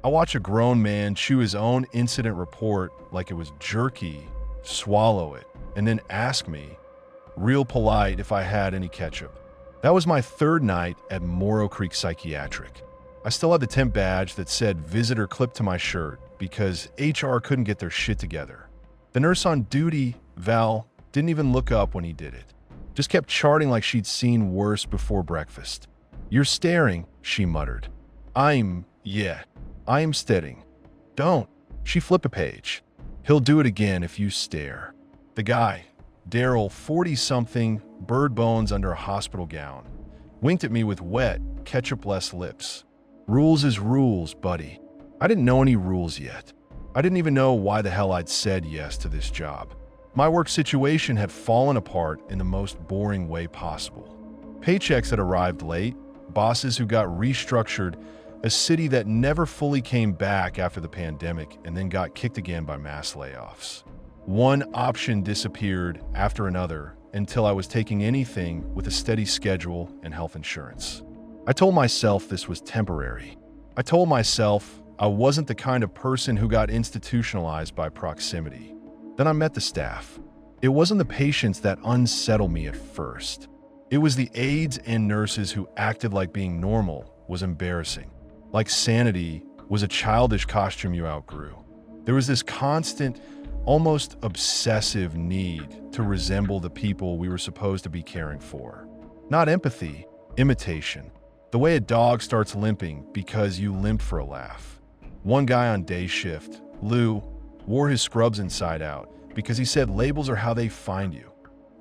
I watch a grown man chew his own incident report like it was jerky, swallow it, and then ask me, real polite, if I had any ketchup. That was my third night at Morrow Creek Psychiatric. I still had the temp badge that said visitor clipped to my shirt because HR couldn't get their shit together. The nurse on duty, Val, didn't even look up when he did it. Just kept charting like she'd seen worse before breakfast. "You're staring," she muttered. I'm steadying." "Don't." She flipped a page. "He'll do it again if you stare." The guy, Daryl, 40-something, bird bones under a hospital gown, winked at me with wet, ketchup-less lips. "Rules is rules, buddy." I didn't know any rules yet. I didn't even know why the hell I'd said yes to this job. My work situation had fallen apart in the most boring way possible. Paychecks had arrived late, bosses who got restructured, a city that never fully came back after the pandemic and then got kicked again by mass layoffs. One option disappeared after another until I was taking anything with a steady schedule and health insurance. I told myself this was temporary. I told myself I wasn't the kind of person who got institutionalized by proximity. Then I met the staff. It wasn't the patients that unsettled me at first. It was the aides and nurses who acted like being normal was embarrassing, like sanity was a childish costume you outgrew. There was this constant, almost obsessive need to resemble the people we were supposed to be caring for. Not empathy, imitation. The way a dog starts limping because you limp for a laugh. One guy on day shift, Lou, wore his scrubs inside out because he said labels are how they find you.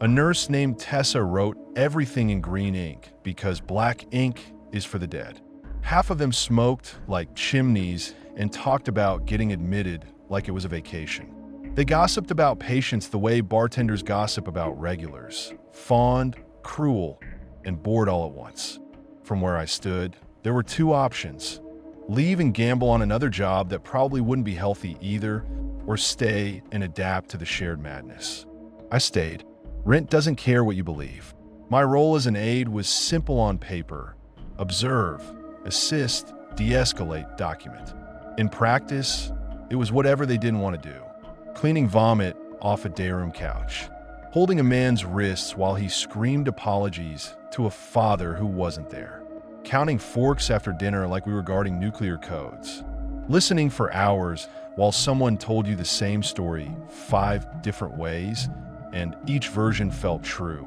A nurse named Tessa wrote everything in green ink because black ink is for the dead. Half of them smoked like chimneys and talked about getting admitted like it was a vacation. They gossiped about patients the way bartenders gossip about regulars, fond, cruel, and bored all at once. From where I stood, there were two options: leave and gamble on another job that probably wouldn't be healthy either, or stay and adapt to the shared madness. I stayed. Rent doesn't care what you believe. My role as an aide was simple on paper: observe, assist, de-escalate, document. In practice, it was whatever they didn't want to do. Cleaning vomit off a dayroom couch. Holding a man's wrists while he screamed apologies to a father who wasn't there. Counting forks after dinner like we were guarding nuclear codes. Listening for hours while someone told you the same story 5 different ways, and each version felt true.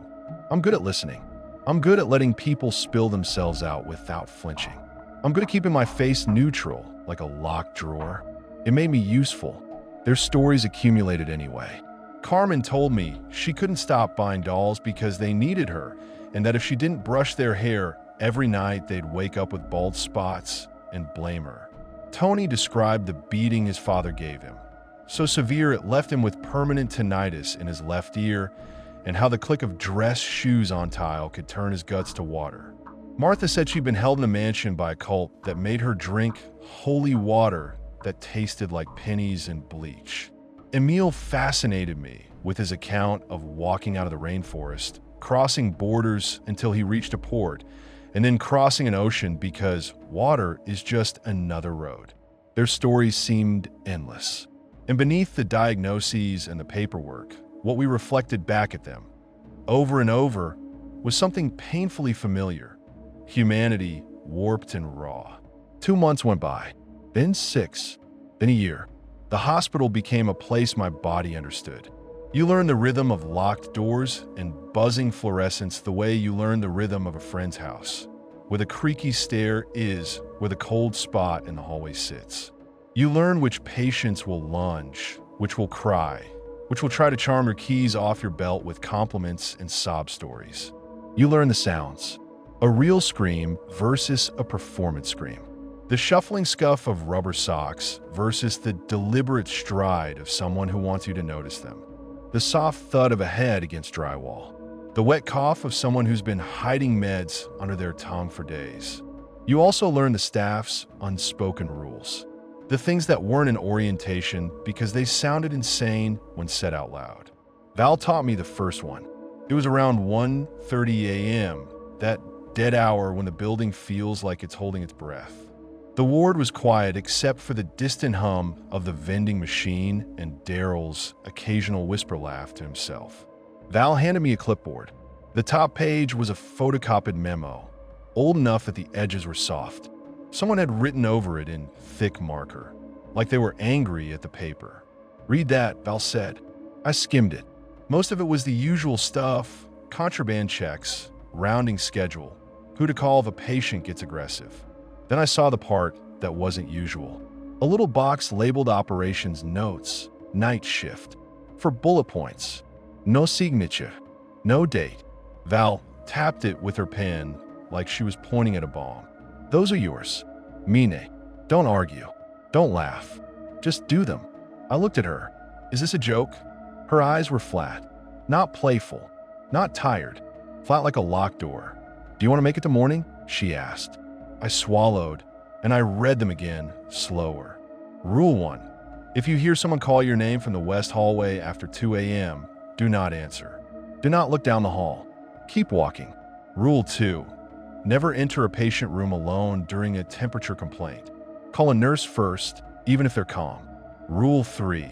I'm good at listening. I'm good at letting people spill themselves out without flinching. I'm good at keeping my face neutral, like a locked drawer. It made me useful. Their stories accumulated anyway. Carmen told me she couldn't stop buying dolls because they needed her, and that if she didn't brush their hair every night, they'd wake up with bald spots and blame her. Tony described the beating his father gave him. So severe it left him with permanent tinnitus in his left ear, and how the click of dress shoes on tile could turn his guts to water. Martha said she'd been held in a mansion by a cult that made her drink holy water that tasted like pennies and bleach. Emil fascinated me with his account of walking out of the rainforest, crossing borders until he reached a port, and then crossing an ocean because water is just another road. Their stories seemed endless. And beneath the diagnoses and the paperwork, what we reflected back at them, over and over, was something painfully familiar. Humanity warped and raw. 2 months went by, then 6, then a year. The hospital became a place my body understood. You learn the rhythm of locked doors and buzzing fluorescence the way you learn the rhythm of a friend's house, where the creaky stair is where the cold spot in the hallway sits. You learn which patients will lunge, which will cry, which will try to charm your keys off your belt with compliments and sob stories. You learn the sounds. A real scream versus a performance scream. The shuffling scuff of rubber socks versus the deliberate stride of someone who wants you to notice them. The soft thud of a head against drywall. The wet cough of someone who's been hiding meds under their tongue for days. You also learn the staff's unspoken rules. The things that weren't in orientation because they sounded insane when said out loud. Val taught me the first one. It was around 1:30 a.m., that dead hour when the building feels like it's holding its breath. The ward was quiet except for the distant hum of the vending machine and Daryl's occasional whisper laugh to himself. Val handed me a clipboard. The top page was a photocopied memo, old enough that the edges were soft. Someone had written over it in thick marker, like they were angry at the paper. "Read that," Val said. I skimmed it. Most of it was the usual stuff: contraband checks, rounding schedule, who to call if a patient gets aggressive. Then I saw the part that wasn't usual. A little box labeled operations notes, night shift, for bullet points. No signature, no date. Val tapped it with her pen like she was pointing at a bomb. "Those are yours. Mine. Don't argue. Don't laugh. Just do them." I looked at her. Is this a joke? Her eyes were flat, not playful, not tired, flat like a locked door. "Do you want to make it to morning?" she asked. I swallowed, and I read them again, slower. Rule 1. If you hear someone call your name from the west hallway after 2 a.m., do not answer. Do not look down the hall. Keep walking. Rule 2. Never enter a patient room alone during a temperature complaint. Call a nurse first, even if they're calm. Rule 3.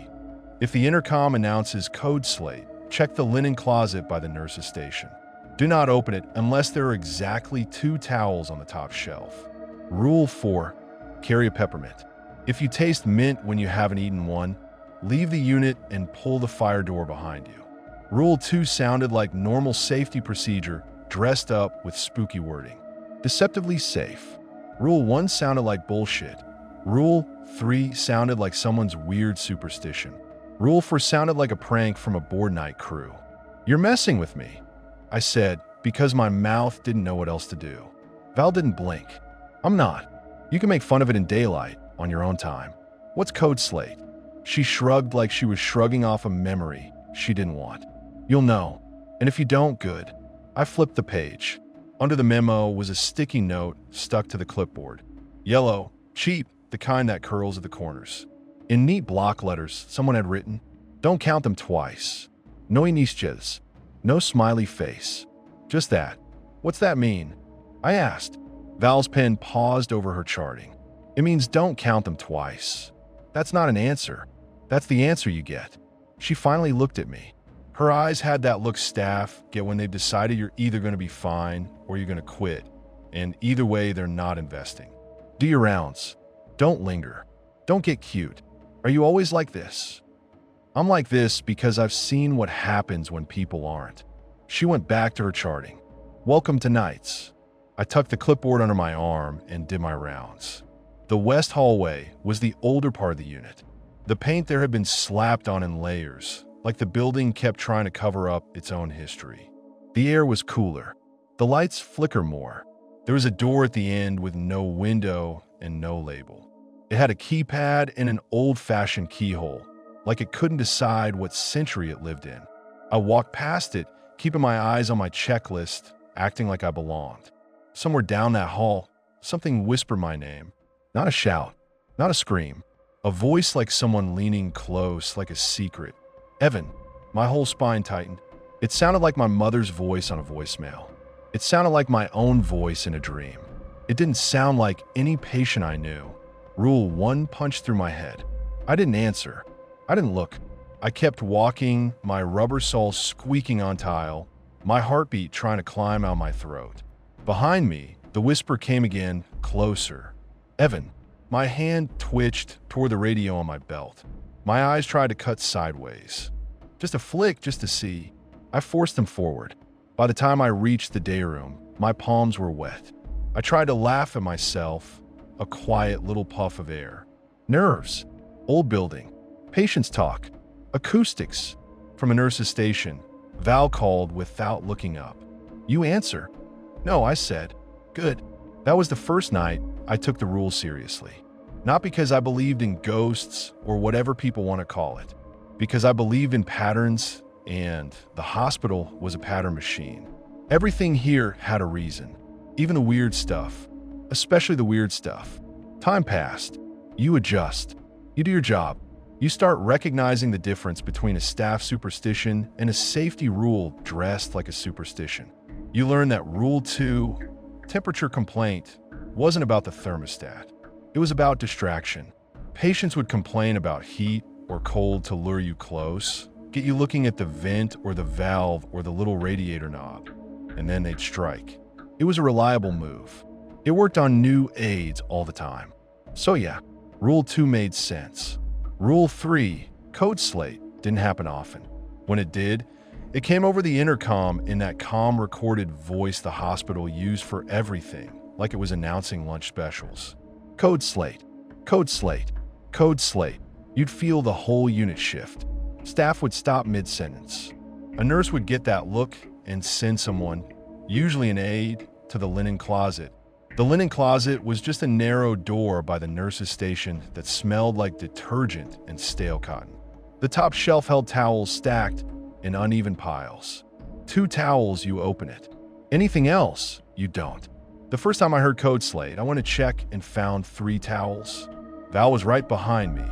If the intercom announces code slate, check the linen closet by the nurse's station. Do not open it unless there are exactly 2 towels on the top shelf. Rule 4. Carry a peppermint. If you taste mint when you haven't eaten one, leave the unit and pull the fire door behind you. Rule 2 sounded like normal safety procedure dressed up with spooky wording. Deceptively safe. Rule 1 sounded like bullshit. Rule 3 sounded like someone's weird superstition. Rule 4 sounded like a prank from a board night crew. "You're messing with me," I said, because my mouth didn't know what else to do. Val didn't blink. "I'm not. You can make fun of it in daylight, on your own time. What's code slate?" She shrugged like she was shrugging off a memory she didn't want. "You'll know. And if you don't, good." I flipped the page. Under the memo was a sticky note stuck to the clipboard. Yellow, cheap, the kind that curls at the corners. In neat block letters, someone had written, "Don't count them twice. No iniciales. No smiley face. Just that." "What's that mean?" I asked. Val's pen paused over her charting. "It means don't count them twice. That's not an answer. That's the answer you get." She finally looked at me. Her eyes had that look staff get when they've decided you're either going to be fine or you're going to quit. And either way, they're not investing. "Do your rounds. Don't linger. Don't get cute. Are you always like this?" "I'm like this because I've seen what happens when people aren't." She went back to her charting. "Welcome to nights." I tucked the clipboard under my arm and did my rounds. The west hallway was the older part of the unit. The paint there had been slapped on in layers, like the building kept trying to cover up its own history. The air was cooler. The lights flicker more. There was a door at the end with no window and no label. It had a keypad and an old-fashioned keyhole, like it couldn't decide what century it lived in. I walked past it, keeping my eyes on my checklist, acting like I belonged. Somewhere down that hall, something whispered my name. Not a shout, not a scream. A voice like someone leaning close, like a secret. "Evan." My whole spine tightened. It sounded like my mother's voice on a voicemail. It sounded like my own voice in a dream. It didn't sound like any patient I knew. Rule 1 punched through my head. I didn't answer. I didn't look. I kept walking, my rubber sole squeaking on tile, my heartbeat trying to climb out my throat. Behind me, the whisper came again, closer. "Evan." My hand twitched toward the radio on my belt. My eyes tried to cut sideways. Just a flick, just to see. I forced them forward. By the time I reached the day room, my palms were wet. I tried to laugh at myself, a quiet little puff of air. Nerves. Old building. Patients talk. Acoustics. From a nurse's station, Val called without looking up. "You answer." "No," I said. "Good." That was the first night I took the rules seriously. Not because I believed in ghosts or whatever people want to call it. Because I believed in patterns, and the hospital was a pattern machine. Everything here had a reason. Even the weird stuff. Especially the weird stuff. Time passed. You adjust. You do your job. You start recognizing the difference between a staff superstition and a safety rule dressed like a superstition. You learn that Rule 2, temperature complaint, wasn't about the thermostat. It It was about distraction. Patients would complain about heat or cold to lure you close, get you looking at the vent or the valve or the little radiator knob, and then they'd strike. It was a reliable move. It worked on new aids all the time. So yeah, Rule 2 made sense. Rule 3, Code Slate, didn't happen often. When it did, it came over the intercom in that calm recorded voice the hospital used for everything, like it was announcing lunch specials. Code Slate, Code Slate, Code Slate. You'd feel the whole unit shift. Staff would stop mid-sentence. A nurse would get that look and send someone, usually an aide, to the linen closet. The linen closet was just a narrow door by the nurse's station that smelled like detergent and stale cotton. The top shelf held towels stacked in uneven piles. 2 towels, you open it. Anything else, you don't. The first time I heard Code Slate, I went to check and found 3 towels. Val was right behind me,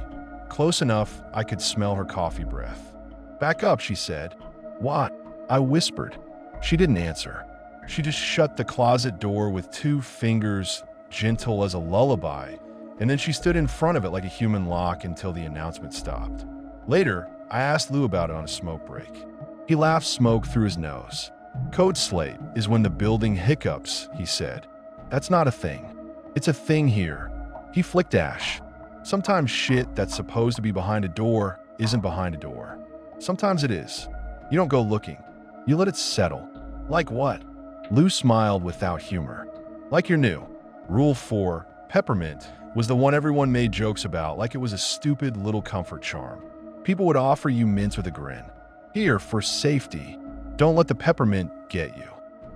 close enough I could smell her coffee breath. Back up, she said. What? I whispered. She didn't answer. She just shut the closet door with 2 fingers, gentle as a lullaby, and then she stood in front of it like a human lock until the announcement stopped. Later, I asked Lou about it on a smoke break. He laughed smoke through his nose. Code Slate is when the building hiccups, he said. That's not a thing. It's a thing here. He flicked ash. Sometimes shit that's supposed to be behind a door isn't behind a door. Sometimes it is. You don't go looking. You let it settle. Like what? Lou smiled without humor. Like you're new. Rule 4, peppermint, was the one everyone made jokes about like it was a stupid little comfort charm. People would offer you mints with a grin. Here, for safety, don't let the peppermint get you.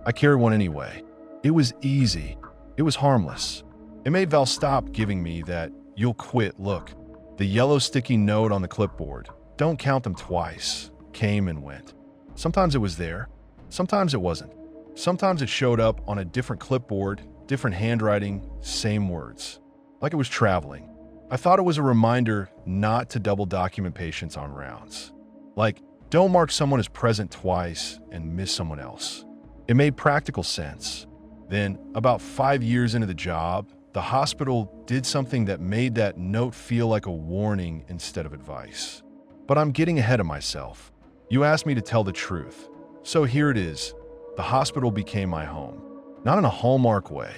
I carried one anyway. It was easy. It was harmless. It made Val stop giving me that "you'll quit" look. The yellow sticky note on the clipboard, "Don't count them twice," came and went. Sometimes it was there. Sometimes it wasn't. Sometimes it showed up on a different clipboard, different handwriting, same words. Like it was traveling. I thought it was a reminder not to double document patients on rounds. Like, don't mark someone as present twice and miss someone else. It made practical sense. Then, about 5 years into the job, the hospital did something that made that note feel like a warning instead of advice. But I'm getting ahead of myself. You asked me to tell the truth. So here it is. The hospital became my home. Not in a Hallmark way,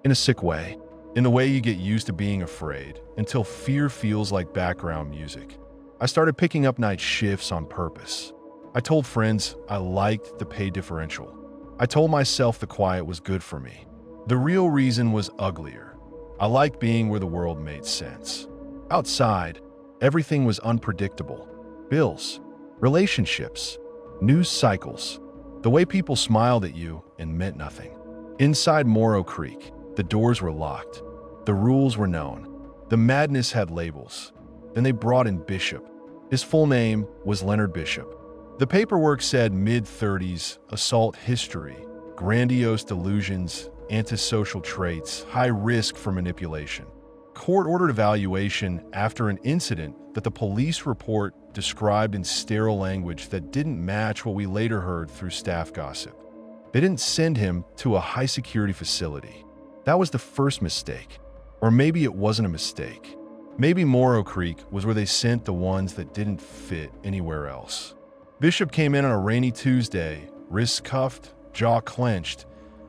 in a sick way, in the way you get used to being afraid, until fear feels like background music. I started picking up night shifts on purpose. I told friends I liked the pay differential. I told myself the quiet was good for me. The real reason was uglier. I liked being where the world made sense. Outside, everything was unpredictable. Bills, relationships, news cycles, the way people smiled at you and meant nothing. Inside Morrow Creek, the doors were locked. The rules were known. The madness had labels. Then they brought in Bishop. His full name was Leonard Bishop. The paperwork said mid-30s, assault history, grandiose delusions, antisocial traits, high risk for manipulation. Court-ordered evaluation after an incident that the police report described in sterile language that didn't match what we later heard through staff gossip. They didn't send him to a high-security facility. That was the first mistake. Or maybe it wasn't a mistake. Maybe Morrow Creek was where they sent the ones that didn't fit anywhere else. Bishop came in on a rainy Tuesday, wrists cuffed, jaw clenched,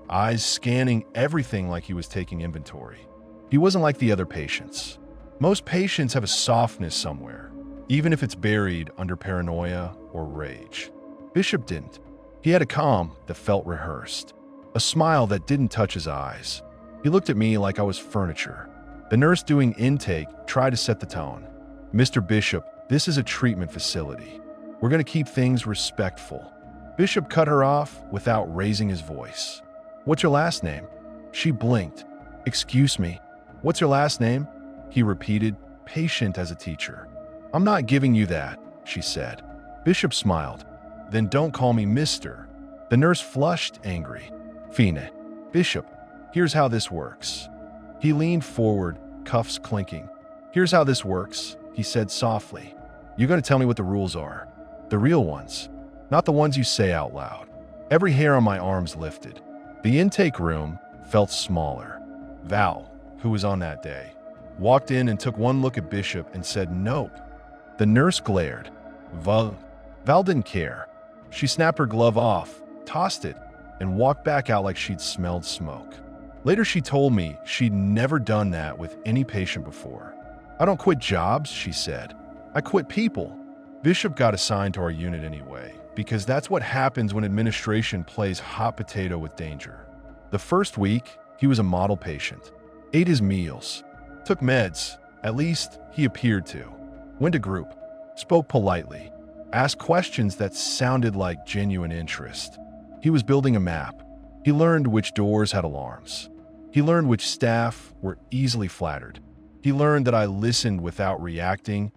eyes scanning everything like he was taking inventory. He wasn't like the other patients. Most patients have a softness somewhere, even if it's buried under paranoia or rage. Bishop didn't. He had a calm that felt rehearsed, a smile that didn't touch his eyes. He looked at me like I was furniture. The nurse doing intake tried to set the tone. "Mr. Bishop, this is a treatment facility. We're going to keep things respectful." Bishop cut her off without raising his voice. "What's your last name?" She blinked. "Excuse me. What's your last name?" He repeated, patient as a teacher. "I'm not giving you that," she said. Bishop smiled. "Then don't call me Mr." The nurse flushed, angry. "Fine. Bishop, here's how this works." He leaned forward, cuffs clinking. "Here's how this works," he said softly. "You're going to tell me what the rules are. The real ones, not the ones you say out loud." Every hair on my arms lifted. The intake room felt smaller. Val, who was on that day, walked in and took one look at Bishop and said, "Nope." The nurse glared. Val didn't care. She snapped her glove off, tossed it, and walked back out like she'd smelled smoke. Later, she told me she'd never done that with any patient before. "I don't quit jobs," she said. "I quit people." Bishop got assigned to our unit anyway, because that's what happens when administration plays hot potato with danger. The first week, he was a model patient. Ate his meals. Took meds. At least, he appeared to. Went to group. Spoke politely. Asked questions that sounded like genuine interest. He was building a map. He learned which doors had alarms. He learned which staff were easily flattered. He learned that I listened without reacting,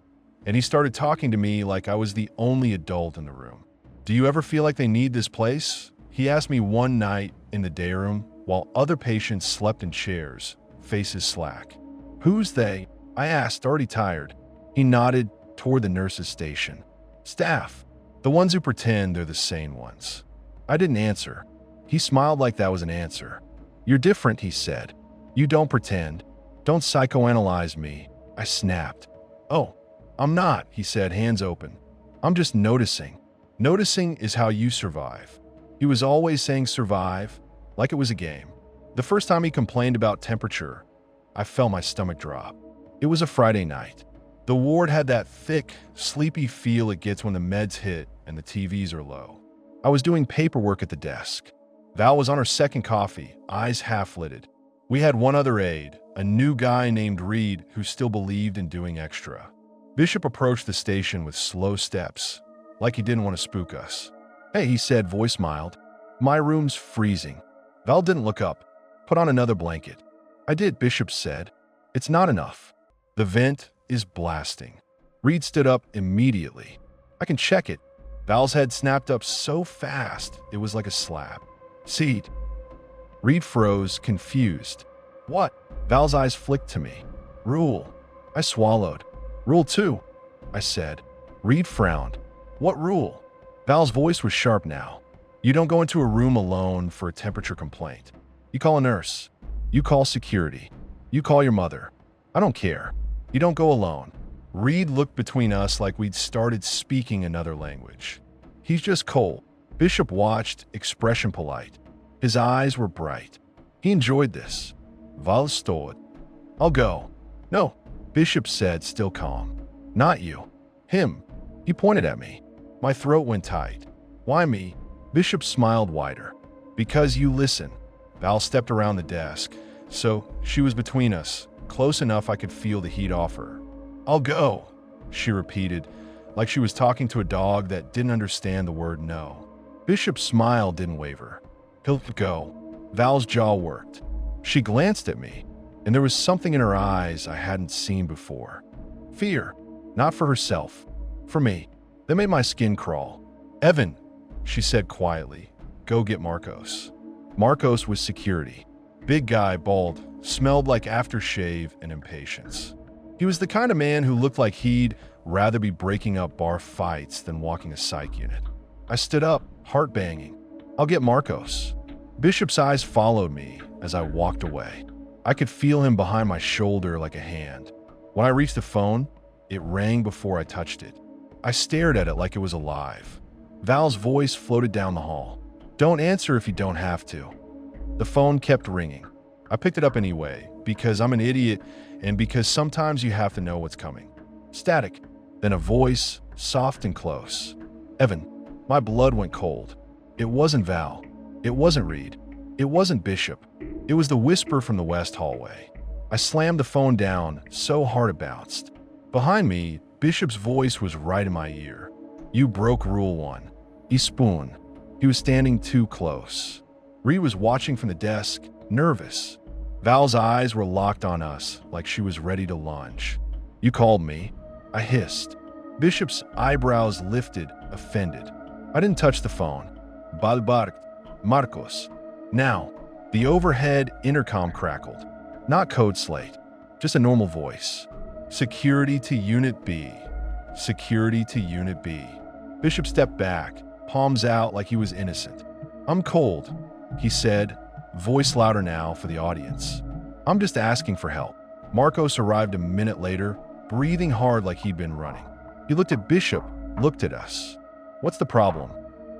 and he started talking to me like I was the only adult in the room. "Do you ever feel like they need this place?" He asked me one night in the day room while other patients slept in chairs, faces slack. "Who's they?" I asked, already tired. He nodded toward the nurse's station. "Staff. The ones who pretend they're the sane ones." I didn't answer. He smiled like that was an answer. "You're different," he said. "You don't pretend. Don't psychoanalyze me." I snapped. "Oh, I'm not," he said, hands open. "I'm just noticing. Noticing is how you survive." He was always saying survive, like it was a game. The first time he complained about temperature, I felt my stomach drop. It was a Friday night. The ward had that thick, sleepy feel it gets when the meds hit and the TVs are low. I was doing paperwork at the desk. Val was on her second coffee, eyes half-lidded. We had one other aide, a new guy named Reed who still believed in doing extra. Bishop approached the station with slow steps, like he didn't want to spook us. "Hey," he said, voice mild. "My room's freezing." Val didn't look up. "Put on another blanket." "I did," Bishop said. "It's not enough. The vent is blasting." Reed stood up immediately. "I can check it." Val's head snapped up so fast, it was like a slap. "Seat." Reed froze, confused. "What?" Val's eyes flicked to me. "Rule." I swallowed. "Rule 2, I said. Reed frowned. "What rule?" Val's voice was sharp now. "You don't go into a room alone for a temperature complaint. You call a nurse. You call security. You call your mother. I don't care. You don't go alone." Reed looked between us like we'd started speaking another language. "He's just cold." Bishop watched, expression polite. His eyes were bright. He enjoyed this. Val stood. "I'll go." "No," Bishop said, still calm. "Not you. Him." He pointed at me. My throat went tight. "Why me?" Bishop smiled wider. "Because you listen." Val stepped around the desk. So she was between us, close enough I could feel the heat off her. "I'll go," she repeated, like she was talking to a dog that didn't understand the word no. Bishop's smile didn't waver. "He'll go." Val's jaw worked. She glanced at me, and there was something in her eyes I hadn't seen before. Fear. Not for herself. For me. That made my skin crawl. "Evan," she said quietly, "go get Marcos." Marcos was security. Big guy, bald, smelled like aftershave and impatience. He was the kind of man who looked like he'd rather be breaking up bar fights than walking a psych unit. I stood up, heart banging. "I'll get Marcos." Bishop's eyes followed me as I walked away. I could feel him behind my shoulder like a hand. When I reached the phone, it rang before I touched it. I stared at it like it was alive. Val's voice floated down the hall. "Don't answer if you don't have to." The phone kept ringing. I picked it up anyway, because I'm an idiot and because sometimes you have to know what's coming. Static, then a voice, soft and close. "Evan." My blood went cold. It wasn't Val. It wasn't Reed. It wasn't Bishop. It was the whisper from the west hallway. I slammed the phone down so hard it bounced. Behind me, Bishop's voice was right in my ear. "You broke Rule 1. Spoon." He was standing too close. Reed was watching from the desk, nervous. Val's eyes were locked on us, like she was ready to lunge. "You called me," I hissed. Bishop's eyebrows lifted, offended. I didn't touch the phone. "Balbark, Marcos." Now, the overhead intercom crackled. Not code slate, just a normal voice. "Security to Unit B. Security to Unit B." Bishop stepped back, palms out like he was innocent. "I'm cold," he said, voice louder now for the audience. "I'm just asking for help." Marcos arrived a minute later, breathing hard like he'd been running. He looked at Bishop, looked at us. What's the problem?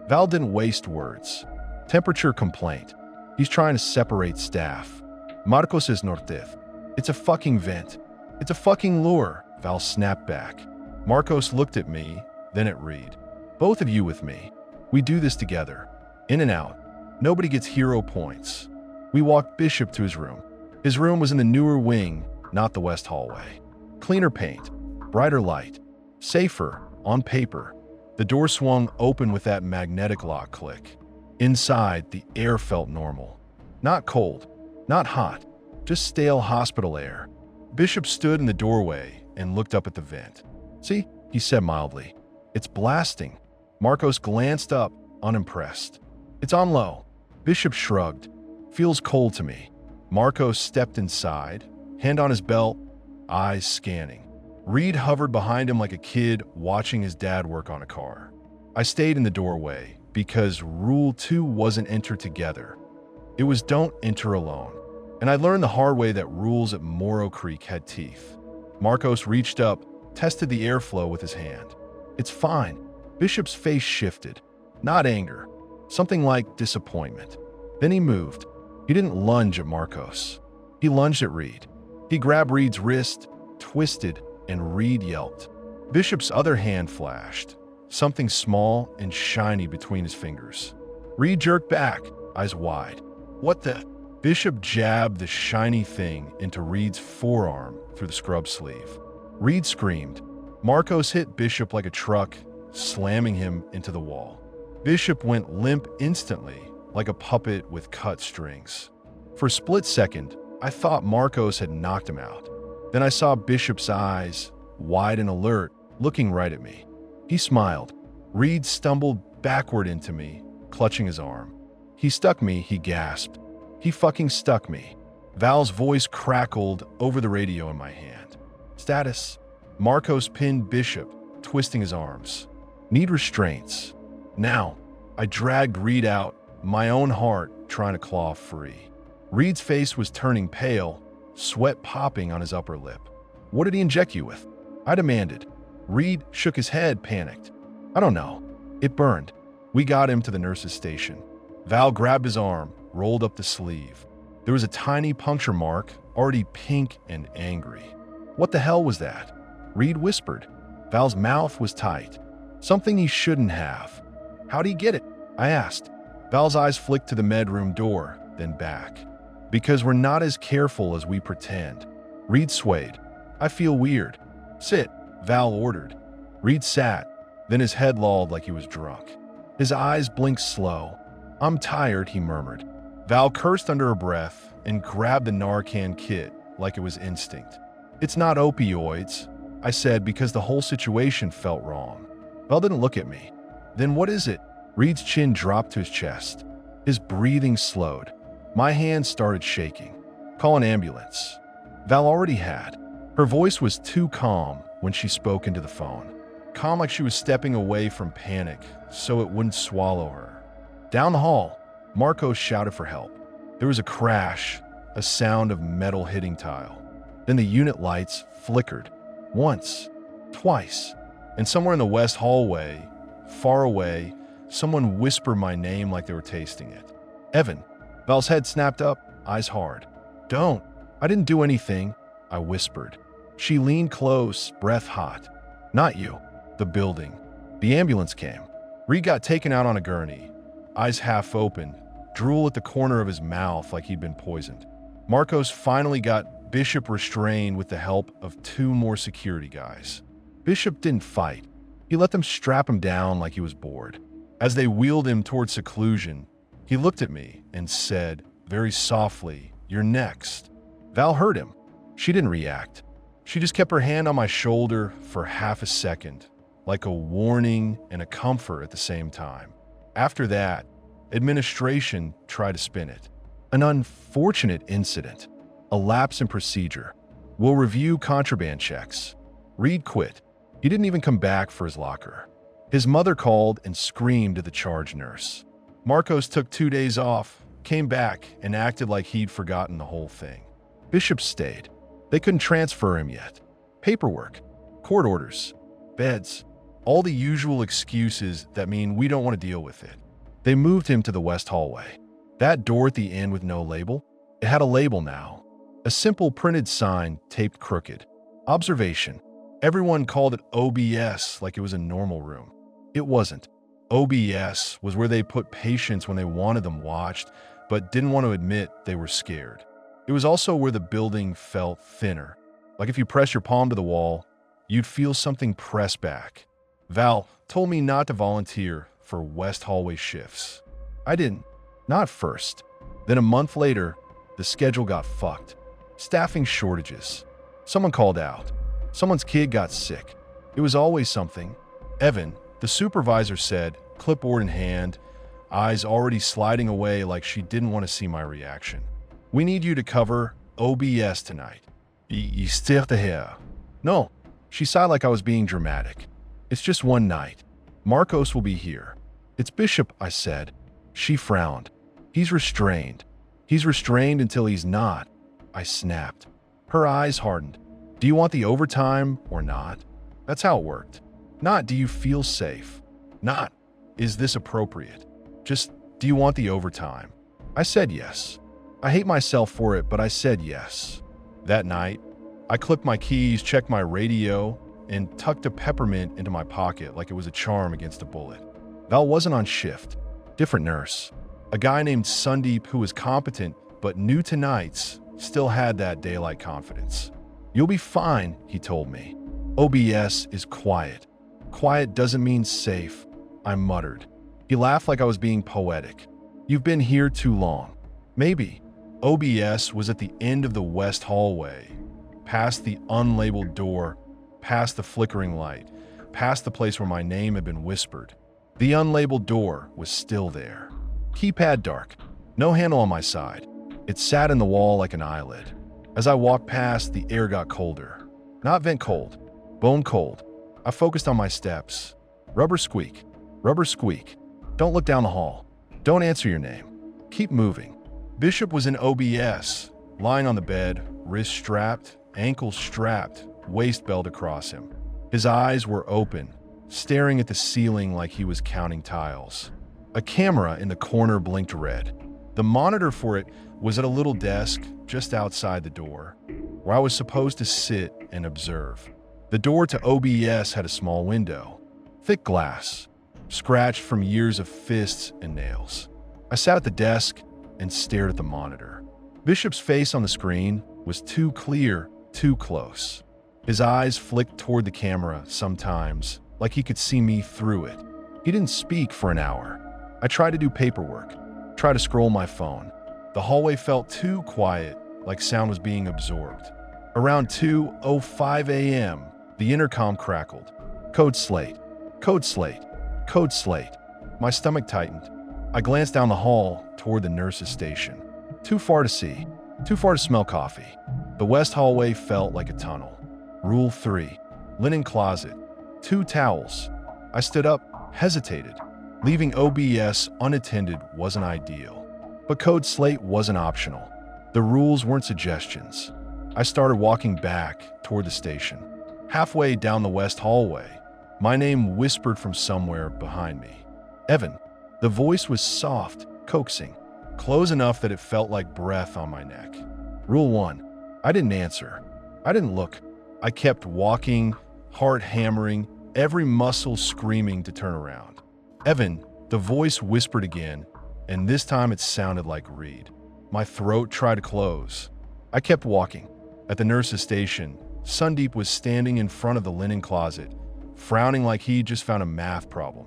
Val didn't waste words. Temperature complaint. He's trying to separate staff. Marcos is nortez. It's a fucking vent. It's a fucking lure, Val snapped back. Marcos looked at me, then at Reed. Both of you with me. We do this together. In and out. Nobody gets hero points. We walked Bishop to his room. His room was in the newer wing, not the west hallway. Cleaner paint, brighter light, safer, on paper. The door swung open with that magnetic lock click. Inside, the air felt normal. Not cold, not hot, just stale hospital air. Bishop stood in the doorway and looked up at the vent. See, he said mildly. It's blasting. Marcos glanced up, unimpressed. It's on low. Bishop shrugged. Feels cold to me. Marcos stepped inside, hand on his belt, eyes scanning. Reed hovered behind him like a kid watching his dad work on a car. I stayed in the doorway because Rule 2 wasn't enter together. It was don't enter alone. And I learned the hard way that rules at Morrow Creek had teeth. Marcos reached up, tested the airflow with his hand. It's fine. Bishop's face shifted. Not anger. Something like disappointment. Then he moved. He didn't lunge at Marcos. He lunged at Reed. He grabbed Reed's wrist, twisted, and Reed yelped. Bishop's other hand flashed. Something small and shiny between his fingers. Reed jerked back, eyes wide. What the? Bishop jabbed the shiny thing into Reed's forearm through the scrub sleeve. Reed screamed. Marcos hit Bishop like a truck, slamming him into the wall. Bishop went limp instantly, like a puppet with cut strings. For a split second, I thought Marcos had knocked him out. Then I saw Bishop's eyes, wide and alert, looking right at me. He smiled. Reed stumbled backward into me, clutching his arm. He stuck me, he gasped. He fucking stuck me. Val's voice crackled over the radio in my hand. Status. Marcos pinned Bishop, twisting his arms. Need restraints. Now, I dragged Reed out, my own heart trying to claw free. Reed's face was turning pale, sweat popping on his upper lip. What did he inject you with? I demanded. Reed shook his head, panicked. I don't know. It burned. We got him to the nurse's station. Val grabbed his arm, rolled up the sleeve. There was a tiny puncture mark, already pink and angry. What the hell was that? Reed whispered. Val's mouth was tight. Something he shouldn't have. How'd he get it? I asked. Val's eyes flicked to the medroom door, then back. Because we're not as careful as we pretend. Reed swayed. I feel weird. Sit, Val ordered. Reed sat, then his head lolled like he was drunk. His eyes blinked slow. I'm tired, he murmured. Val cursed under her breath and grabbed the Narcan kit like it was instinct. It's not opioids, I said because the whole situation felt wrong. Val didn't look at me. Then what is it? Reed's chin dropped to his chest. His breathing slowed. My hand started shaking. Call an ambulance. Val already had. Her voice was too calm when she spoke into the phone. Calm like she was stepping away from panic so it wouldn't swallow her. Down the hall, Marcos shouted for help. There was a crash, a sound of metal hitting tile. Then the unit lights flickered. Once, twice, and somewhere in the west hallway, far away, someone whispered my name like they were tasting it. Evan. Val's head snapped up, eyes hard. Don't. I didn't do anything, I whispered. She leaned close, breath hot. Not you. The building. The ambulance came. Reed got taken out on a gurney, eyes half open, drool at the corner of his mouth like he'd been poisoned. Marcos finally got Bishop restrained with the help of 2 more security guys. Bishop didn't fight. He let them strap him down like he was bored. As they wheeled him toward seclusion, he looked at me and said, very softly, "You're next." Val heard him. She didn't react. She just kept her hand on my shoulder for half a second, like a warning and a comfort at the same time. After that, administration tried to spin it. An unfortunate incident, a lapse in procedure. We'll review contraband checks. Reed quit. He didn't even come back for his locker. His mother called and screamed at the charge nurse. Marcos took 2 days off, came back, and acted like he'd forgotten the whole thing. Bishop stayed. They couldn't transfer him yet. Paperwork, court orders, beds, all the usual excuses that mean we don't want to deal with it. They moved him to the west hallway. That door at the end with no label? It had a label now. A simple printed sign taped crooked. Observation. Everyone called it OBS like it was a normal room. It wasn't. OBS was where they put patients when they wanted them watched, but didn't want to admit they were scared. It was also where the building felt thinner. Like if you press your palm to the wall, you'd feel something press back. Val told me not to volunteer for West hallway shifts. I didn't. Not first. Then a month later, the schedule got fucked. Staffing shortages. Someone called out. Someone's kid got sick. It was always something. Evan, the supervisor, said, clipboard in hand, eyes already sliding away like she didn't want to see my reaction. We need you to cover OBS tonight. You still here? No. She sighed like I was being dramatic. It's just one night. Marcos will be here. It's Bishop, I said. She frowned. He's restrained. He's restrained until he's not. I snapped. Her eyes hardened. Do you want the overtime or not? That's how it worked. Not, do you feel safe? Not, is this appropriate? Just, do you want the overtime? I said yes. I hate myself for it, but I said yes. That night, I clipped my keys, checked my radio, and tucked a peppermint into my pocket like it was a charm against a bullet. Val wasn't on shift. Different nurse. A guy named Sundeep who was competent but new to nights still had that daylight confidence. You'll be fine, he told me. OBS is quiet. Quiet doesn't mean safe, I muttered. He laughed like I was being poetic. You've been here too long. Maybe. OBS was at the end of the west hallway, past the unlabeled door, past the flickering light, past the place where my name had been whispered. The unlabeled door was still there. Keypad dark. No handle on my side. It sat in the wall like an eyelid. As I walked past, the air got colder. Not vent cold, bone cold. I focused on my steps. Rubber squeak. Rubber squeak. Don't look down the hall. Don't answer your name. Keep moving. Bishop was in OBS, lying on the bed, wrists strapped, ankles strapped, waist belt across him. His eyes were open, staring at the ceiling like he was counting tiles. A camera in the corner blinked red. The monitor for it was at a little desk just outside the door, where I was supposed to sit and observe. The door to OBS had a small window, thick glass, scratched from years of fists and nails. I sat at the desk and stared at the monitor. Bishop's face on the screen was too clear, too close. His eyes flicked toward the camera sometimes, like he could see me through it. He didn't speak for an hour. I tried to do paperwork, tried to scroll my phone. The hallway felt too quiet, like sound was being absorbed. Around 2:05 a.m., the intercom crackled. Code Slate, Code Slate, Code Slate. My stomach tightened. I glanced down the hall toward the nurse's station. Too far to see, too far to smell coffee. The west hallway felt like a tunnel. Rule 3, linen closet, 2 towels. I stood up, hesitated. Leaving OBS unattended wasn't ideal. But Code Slate wasn't optional. The rules weren't suggestions. I started walking back toward the station. Halfway down the west hallway, my name whispered from somewhere behind me. Evan. The voice was soft, coaxing, close enough that it felt like breath on my neck. Rule 1. I didn't answer. I didn't look. I kept walking, heart hammering, every muscle screaming to turn around. Evan, the voice whispered again, and this time it sounded like Reed. My throat tried to close. I kept walking. At the nurse's station, Sundeep was standing in front of the linen closet, frowning like he'd just found a math problem.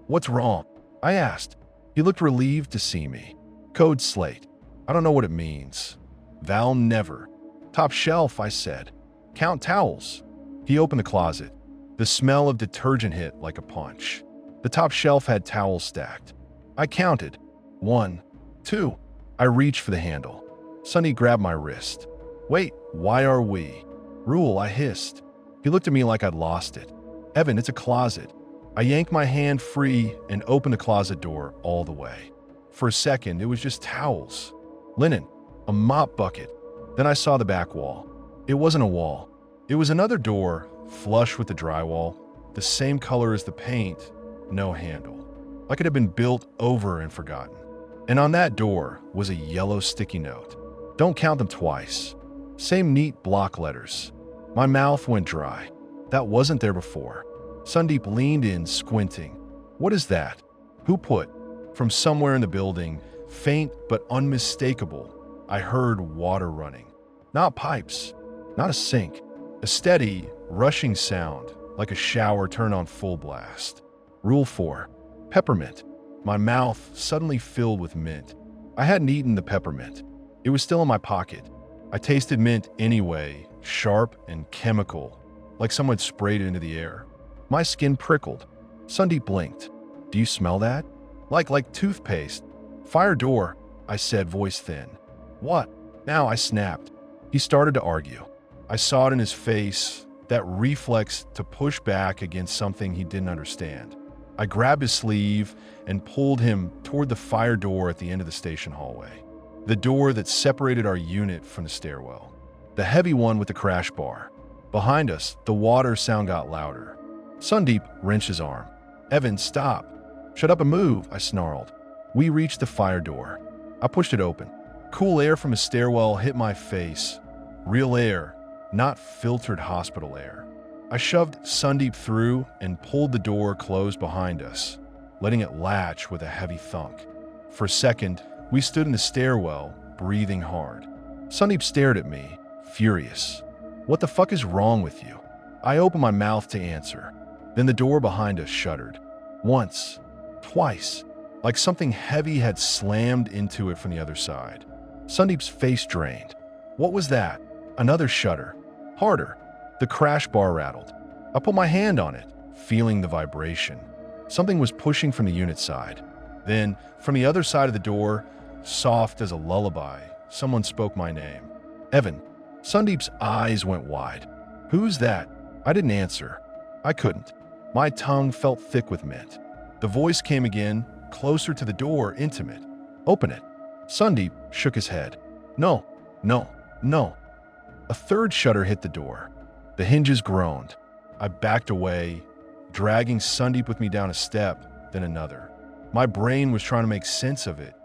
What's wrong? I asked. He looked relieved to see me. Code Slate. I don't know what it means. Val never. Top shelf, I said. Count towels. He opened the closet. The smell of detergent hit like a punch. The top shelf had towels stacked. I counted. 1, 2. I reached for the handle. Sonny grabbed my wrist. Wait, why are we? Rule, I hissed. He looked at me like I'd lost it. Evan, it's a closet. I yanked my hand free and opened the closet door all the way. For a second, it was just towels. Linen. A mop bucket. Then I saw the back wall. It wasn't a wall. It was another door, flush with the drywall, the same color as the paint, no handle. Like it had been built over and forgotten. And on that door was a yellow sticky note. Don't count them twice. Same neat block letters. My mouth went dry. That wasn't there before. Sandeep leaned in, squinting. What is that? Who put? From somewhere in the building, faint but unmistakable, I heard water running. Not pipes, not a sink. A steady, rushing sound, like a shower turned on full blast. Rule 4. Peppermint. My mouth suddenly filled with mint. I hadn't eaten the peppermint. It was still in my pocket. I tasted mint anyway, sharp and chemical, like someone had sprayed it into the air. My skin prickled. Sandeep blinked. Do you smell that? Like toothpaste. Fire door, I said, voice thin. What? Now I snapped. He started to argue. I saw it in his face, that reflex to push back against something he didn't understand. I grabbed his sleeve and pulled him toward the fire door at the end of the station hallway. The door that separated our unit from the stairwell. The heavy one with the crash bar. Behind us, the water sound got louder. Sandeep wrenched his arm. Evan, stop. Shut up and move, I snarled. We reached the fire door. I pushed it open. Cool air from a stairwell hit my face. Real air, not filtered hospital air. I shoved Sandeep through and pulled the door closed behind us, letting it latch with a heavy thunk. For a second, we stood in the stairwell, breathing hard. Sandeep stared at me, furious. What the fuck is wrong with you? I opened my mouth to answer. Then the door behind us shuddered. Once, twice, like something heavy had slammed into it from the other side. Sandeep's face drained. What was that? Another shudder. Harder. The crash bar rattled. I put my hand on it, feeling the vibration. Something was pushing from the unit side. Then, from the other side of the door, soft as a lullaby, someone spoke my name. Evan. Sandeep's eyes went wide. Who's that? I didn't answer. I couldn't. My tongue felt thick with mint. The voice came again, closer to the door, intimate. Open it. Sandeep shook his head. No, no, no. A third shudder hit the door. The hinges groaned. I backed away, dragging Sandeep with me down a step, then another. My brain was trying to make sense of it.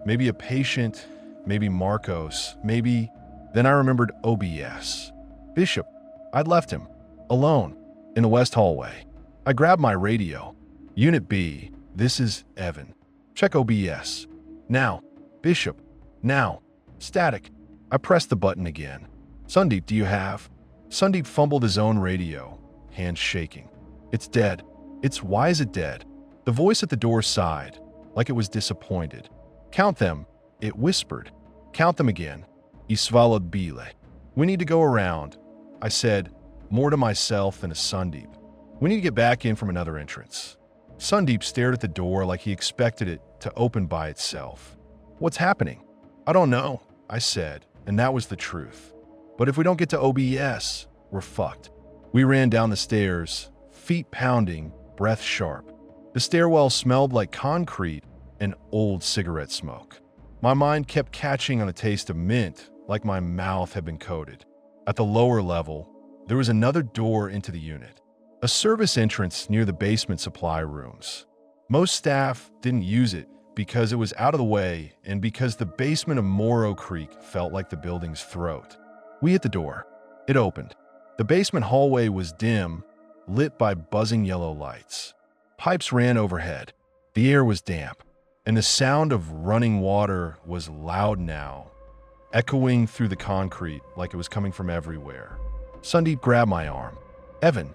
Maybe a patient, maybe Marcos, maybe... Then I remembered OBS. Bishop. I'd left him, alone, in the west hallway. I grabbed my radio. Unit B, this is Evan. Check OBS. Now. Bishop. Now. Static. I pressed the button again. Sandeep, do you have? Sandeep fumbled his own radio, hands shaking. It's dead. Why is it dead? The voice at the door sighed, like it was disappointed. Count them, it whispered. Count them again. He swallowed bile. We need to go around, I said, more to myself than to Sandeep. We need to get back in from another entrance. Sandeep stared at the door like he expected it to open by itself. What's happening? I don't know, I said, and that was the truth. But if we don't get to OBS, we're fucked. We ran down the stairs, feet pounding, breath sharp. The stairwell smelled like concrete and old cigarette smoke. My mind kept catching on a taste of mint, like my mouth had been coated. At the lower level, there was another door into the unit, a service entrance near the basement supply rooms. Most staff didn't use it because it was out of the way and because the basement of Morrow Creek felt like the building's throat. We hit the door. It opened. The basement hallway was dim, lit by buzzing yellow lights. Pipes ran overhead. The air was damp, and the sound of running water was loud now, echoing through the concrete like it was coming from everywhere. Sandeep grabbed my arm. Evan,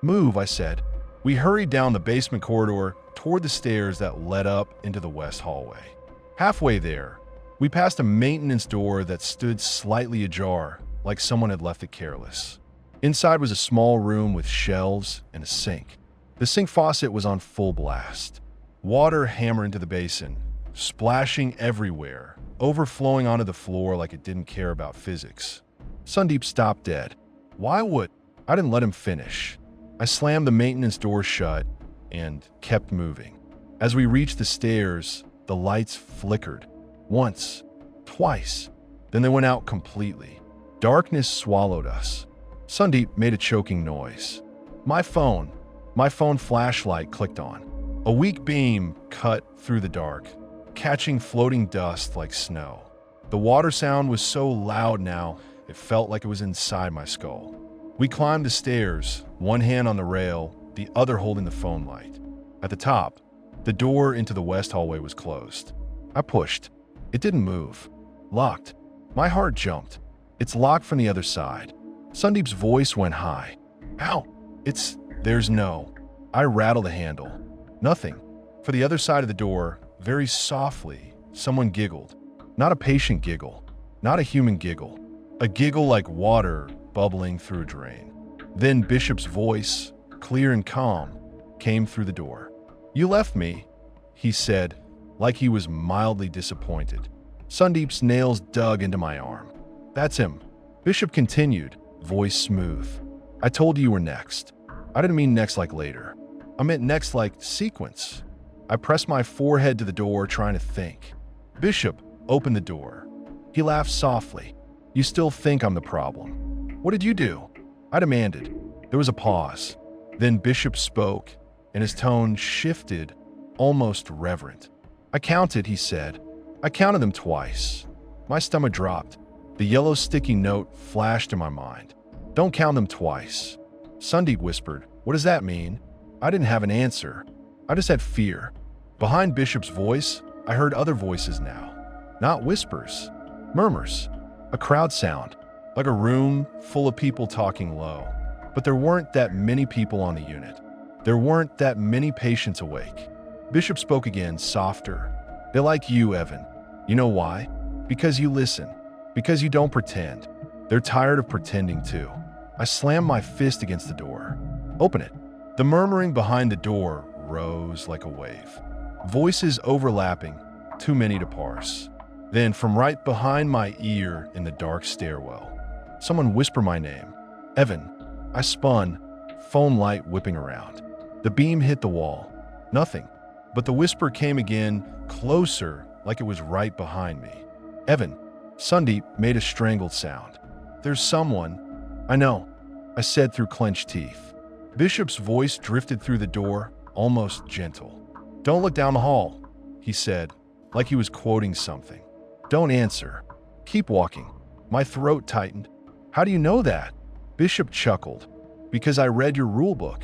move, I said. We hurried down the basement corridor toward the stairs that led up into the west hallway. Halfway there, we passed a maintenance door that stood slightly ajar, like someone had left it careless. Inside was a small room with shelves and a sink. The sink faucet was on full blast. Water hammered into the basin, splashing everywhere, overflowing onto the floor like it didn't care about physics. Sandeep stopped dead. Why would... I didn't let him finish. I slammed the maintenance door shut and kept moving. As we reached the stairs, the lights flickered. Once, twice, then they went out completely. Darkness swallowed us. Sandeep made a choking noise. My phone flashlight clicked on. A weak beam cut through the dark, catching floating dust like snow. The water sound was so loud now, it felt like it was inside my skull. We climbed the stairs, one hand on the rail, the other holding the phone light. At the top, the door into the west hallway was closed. I pushed. It didn't move. Locked. My heart jumped. It's locked from the other side. Sandeep's voice went high. How? There's no. I rattled the handle. Nothing. For the other side of the door, very softly, someone giggled. Not a patient giggle. Not a human giggle. A giggle like water bubbling through a drain. Then Bishop's voice, clear and calm, came through the door. You left me, he said, like he was mildly disappointed. Sandeep's nails dug into my arm. That's him. Bishop continued, voice smooth. I told you you were next. I didn't mean next like later. I meant next like sequence. I pressed my forehead to the door, trying to think. Bishop opened the door. He laughed softly. You still think I'm the problem. What did you do? I demanded. There was a pause. Then Bishop spoke, and his tone shifted, almost reverent. I counted, he said. I counted them twice. My stomach dropped. The yellow sticky note flashed in my mind. Don't count them twice. Sandeep whispered, what does that mean? I didn't have an answer. I just had fear. Behind Bishop's voice, I heard other voices now. Not whispers, murmurs. A crowd sound, like a room full of people talking low. But there weren't that many people on the unit. There weren't that many patients awake. Bishop spoke again, softer. They like you, Evan. You know why? Because you listen. Because you don't pretend. They're tired of pretending too. I slammed my fist against the door. Open it. The murmuring behind the door rose like a wave. Voices overlapping, too many to parse. Then from right behind my ear in the dark stairwell, someone whispered my name. Evan. I spun, phone light whipping around. The beam hit the wall. Nothing. But the whisper came again, closer, like it was right behind me. Evan. Sandeep made a strangled sound. There's someone. I know, I said through clenched teeth. Bishop's voice drifted through the door, almost gentle. Don't look down the hall, he said, like he was quoting something. Don't answer. Keep walking. My throat tightened. How do you know that? Bishop chuckled. Because I read your rule book.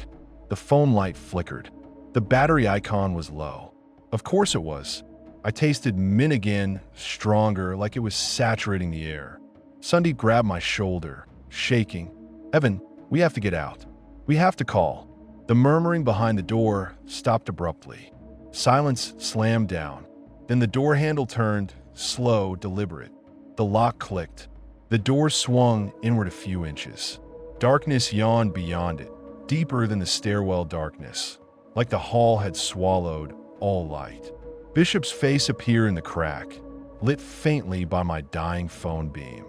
The phone light flickered. The battery icon was low. Of course it was. I tasted mint again, stronger, like it was saturating the air. Sandeep grabbed my shoulder, shaking. Evan, we have to get out. We have to call. The murmuring behind the door stopped abruptly. Silence slammed down. Then the door handle turned, slow, deliberate. The lock clicked. The door swung inward a few inches. Darkness yawned beyond it, deeper than the stairwell darkness, like the hall had swallowed all light. Bishop's face appeared in the crack, lit faintly by my dying phone beam.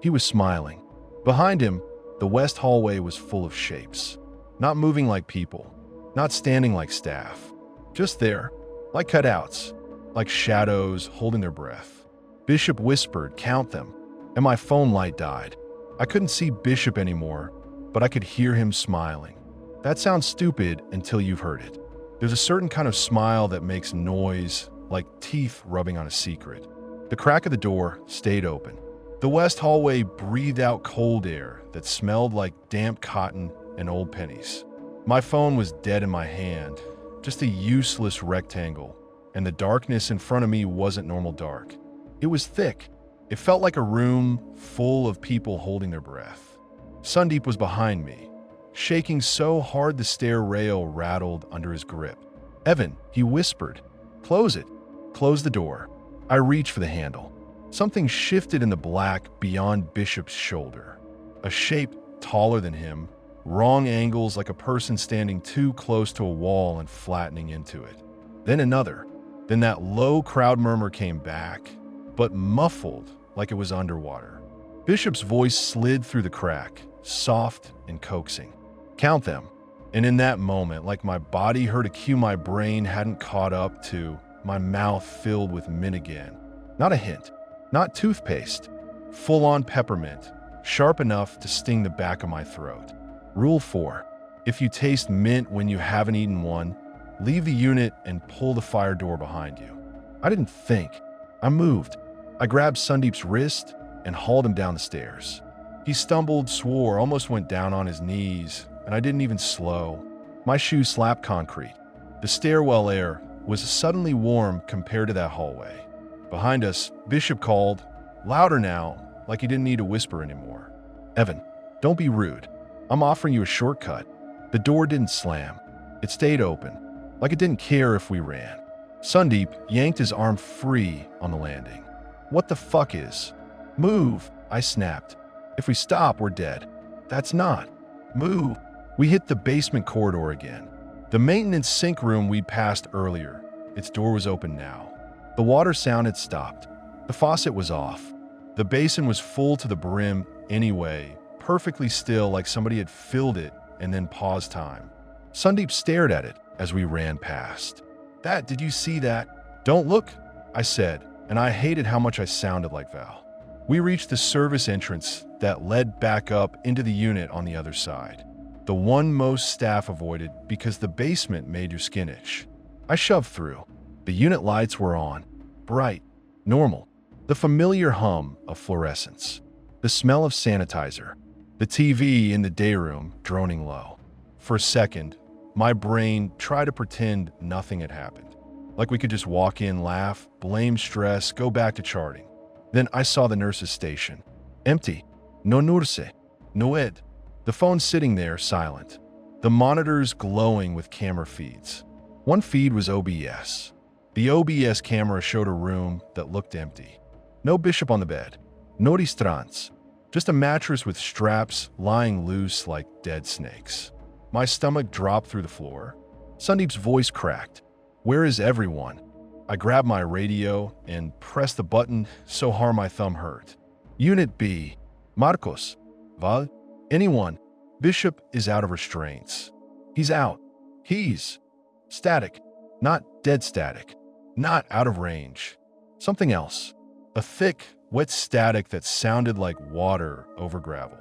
He was smiling. Behind him, the west hallway was full of shapes, not moving like people, not standing like staff, just there, like cutouts, like shadows holding their breath. Bishop whispered, count them, and my phone light died. I couldn't see Bishop anymore, but I could hear him smiling. That sounds stupid until you've heard it. There's a certain kind of smile that makes noise, like teeth rubbing on a secret. The crack of the door stayed open. The west hallway breathed out cold air that smelled like damp cotton and old pennies. My phone was dead in my hand, just a useless rectangle, and the darkness in front of me wasn't normal dark. It was thick. It felt like a room full of people holding their breath. Sandeep was behind me, shaking so hard the stair rail rattled under his grip. Evan, he whispered, close it. Close the door. I reached for the handle. Something shifted in the black beyond Bishop's shoulder. A shape taller than him, wrong angles like a person standing too close to a wall and flattening into it. Then another. Then that low crowd murmur came back, but muffled like it was underwater. Bishop's voice slid through the crack, soft and coaxing. Count them. And in that moment, like my body heard a cue my brain hadn't caught up to, my mouth filled with mint again. Not a hint, not toothpaste, full-on peppermint, sharp enough to sting the back of my throat. Rule 4. If you taste mint when you haven't eaten one, leave the unit and pull the fire door behind you. I didn't think. I moved. I grabbed Sandeep's wrist and hauled him down the stairs. He stumbled, swore, almost went down on his knees, and I didn't even slow. My shoes slapped concrete. The stairwell air was suddenly warm compared to that hallway. Behind us, Bishop called, louder now, like he didn't need to whisper anymore. Evan, don't be rude. I'm offering you a shortcut. The door didn't slam. It stayed open, like it didn't care if we ran. Sandeep yanked his arm free on the landing. What the fuck is? Move, I snapped. If we stop, we're dead. That's not. Move. We hit the basement corridor again. The maintenance sink room we'd passed earlier. Its door was open now. The water sound had stopped. The faucet was off. The basin was full to the brim anyway, perfectly still like somebody had filled it and then paused time. Sandeep stared at it as we ran past. Did you see that? Don't look, I said, and I hated how much I sounded like Val. We reached the service entrance that led back up into the unit on the other side. The one most staff avoided because the basement made your skin itch. I shoved through. The unit lights were on. Bright. Normal. The familiar hum of fluorescence. The smell of sanitizer. The TV in the day room droning low. For a second, my brain tried to pretend nothing had happened. Like we could just walk in, laugh, blame stress, go back to charting. Then I saw the nurse's station. Empty. No nurse. No ed. The phone sitting there, silent. The monitors glowing with camera feeds. One feed was OBS. The OBS camera showed a room that looked empty. No Bishop on the bed. No restraints. Just a mattress with straps lying loose like dead snakes. My stomach dropped through the floor. Sandeep's voice cracked. Where is everyone? I grabbed my radio and pressed the button so hard my thumb hurt. Unit B. Marcos. Val. Anyone. Bishop is out of restraints. He's out. He's static. Not dead static. Not out of range. Something else. A thick, wet static that sounded like water over gravel.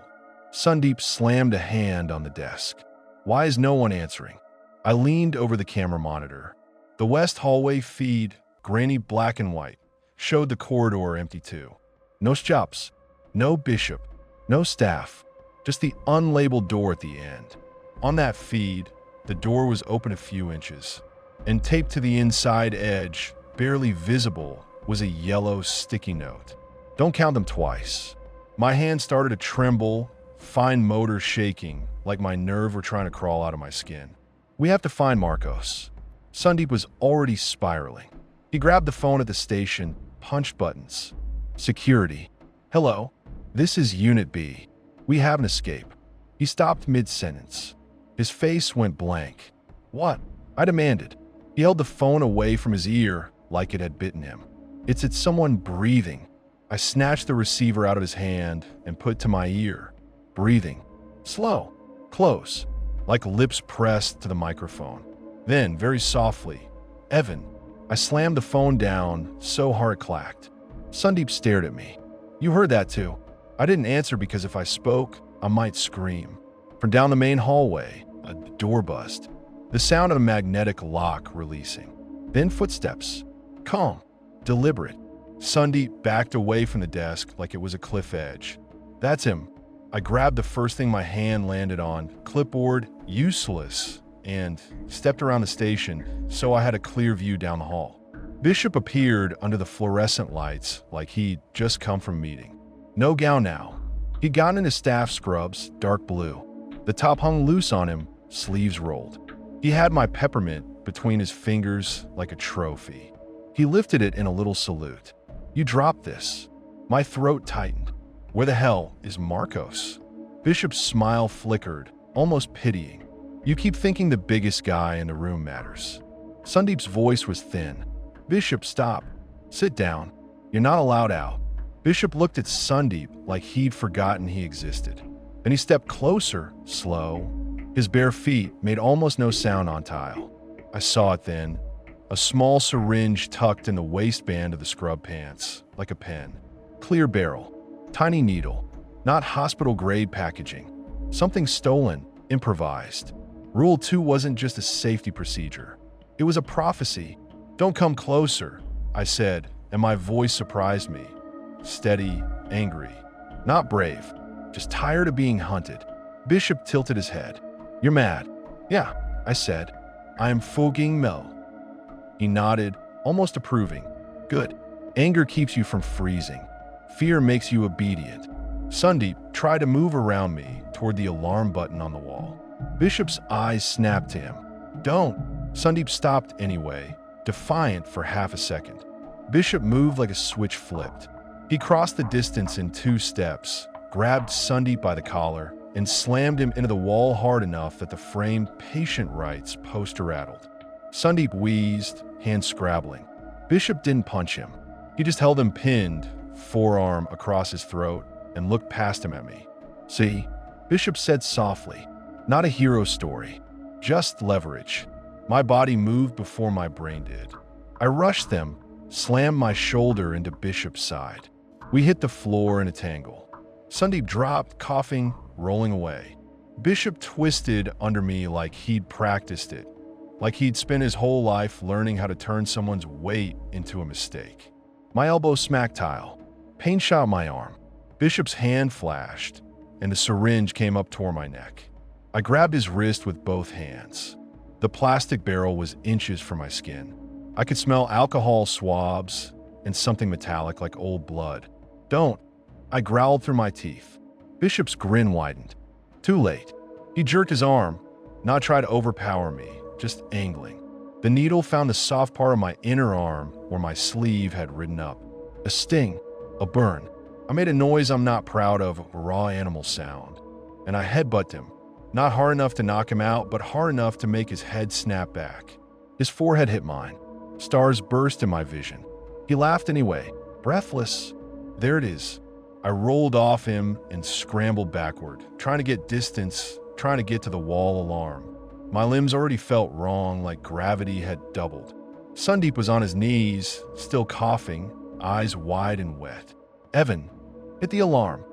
Sandeep slammed a hand on the desk. Why is no one answering? I leaned over the camera monitor. The west hallway feed, grainy black and white, showed the corridor empty too. No stops. No Bishop. No staff. Just the unlabeled door at the end. On that feed, the door was open a few inches, and taped to the inside edge, barely visible, was a yellow sticky note. Don't count them twice. My hand started to tremble, fine motor shaking, like my nerve were trying to crawl out of my skin. We have to find Marcos. Sandeep was already spiraling. He grabbed the phone at the station, punched buttons. Security. Hello. This is Unit B. We have an escape. He stopped mid-sentence. His face went blank. What? I demanded. He held the phone away from his ear like it had bitten him. It's someone breathing. I snatched the receiver out of his hand and put to my ear. Breathing. Slow. Close. Like lips pressed to the microphone. Then, very softly, Evan. I slammed the phone down so hard it clacked. Sandeep stared at me. You heard that too. I didn't answer because if I spoke, I might scream. From down the main hallway, a door buzzed. The sound of a magnetic lock releasing. Then footsteps. Calm. Deliberate. Sandeep backed away from the desk like it was a cliff edge. That's him. I grabbed the first thing my hand landed on, clipboard, useless, and stepped around the station so I had a clear view down the hall. Bishop appeared under the fluorescent lights like he'd just come from a meeting. No gown now. He'd gotten into staff scrubs, dark blue. The top hung loose on him, sleeves rolled. He had my peppermint between his fingers like a trophy. He lifted it in a little salute. You dropped this. My throat tightened. Where the hell is Marcos? Bishop's smile flickered, almost pitying. You keep thinking the biggest guy in the room matters. Sandeep's voice was thin. Bishop, stop. Sit down. You're not allowed out. Bishop looked at Sandeep like he'd forgotten he existed. Then he stepped closer, slow. His bare feet made almost no sound on tile. I saw it then. A small syringe tucked in the waistband of the scrub pants, like a pen. Clear barrel. Tiny needle. not hospital-grade packaging. Something stolen, improvised. Rule 2 wasn't just a safety procedure. It was a prophecy. "Don't come closer," I said, and my voice surprised me. Steady, angry. Not brave, just tired of being hunted. Bishop tilted his head. "You're mad." "Yeah," I said. "I am fucking Mel." He nodded, almost approving. "Good. Anger keeps you from freezing. Fear makes you obedient." Sandeep tried to move around me toward the alarm button on the wall. Bishop's eyes snapped to him. "Don't." Sandeep stopped anyway, defiant for half a second. Bishop moved like a switch flipped. He crossed the distance in 2 steps, grabbed Sandeep by the collar, and slammed him into the wall hard enough that the framed patient rights poster rattled. Sandeep wheezed, hands scrabbling. Bishop didn't punch him. He just held him pinned, forearm across his throat, and looked past him at me. "See?" Bishop said softly. "Not a hero story. Just leverage." My body moved before my brain did. I rushed them, slammed my shoulder into Bishop's side. We hit the floor in a tangle. Sandeep dropped, coughing, rolling away. Bishop twisted under me like he'd practiced it, like he'd spent his whole life learning how to turn someone's weight into a mistake. My elbow smacked tile. Pain shot my arm. Bishop's hand flashed, and a syringe came up toward my neck. I grabbed his wrist with both hands. The plastic barrel was inches from my skin. I could smell alcohol swabs and something metallic like old blood. "Don't," I growled through my teeth. Bishop's grin widened. Too late. He jerked his arm, not trying to overpower me, just angling. The needle found the soft part of my inner arm where my sleeve had ridden up. A sting, a burn. I made a noise I'm not proud of, a raw animal sound, and I headbutted him. Not hard enough to knock him out, but hard enough to make his head snap back. His forehead hit mine. Stars burst in my vision. He laughed anyway, breathless. There it is. I rolled off him and scrambled backward, trying to get distance, trying to get to the wall alarm. My limbs already felt wrong, like gravity had doubled. Sandeep was on his knees, still coughing, eyes wide and wet. "Evan, hit the alarm."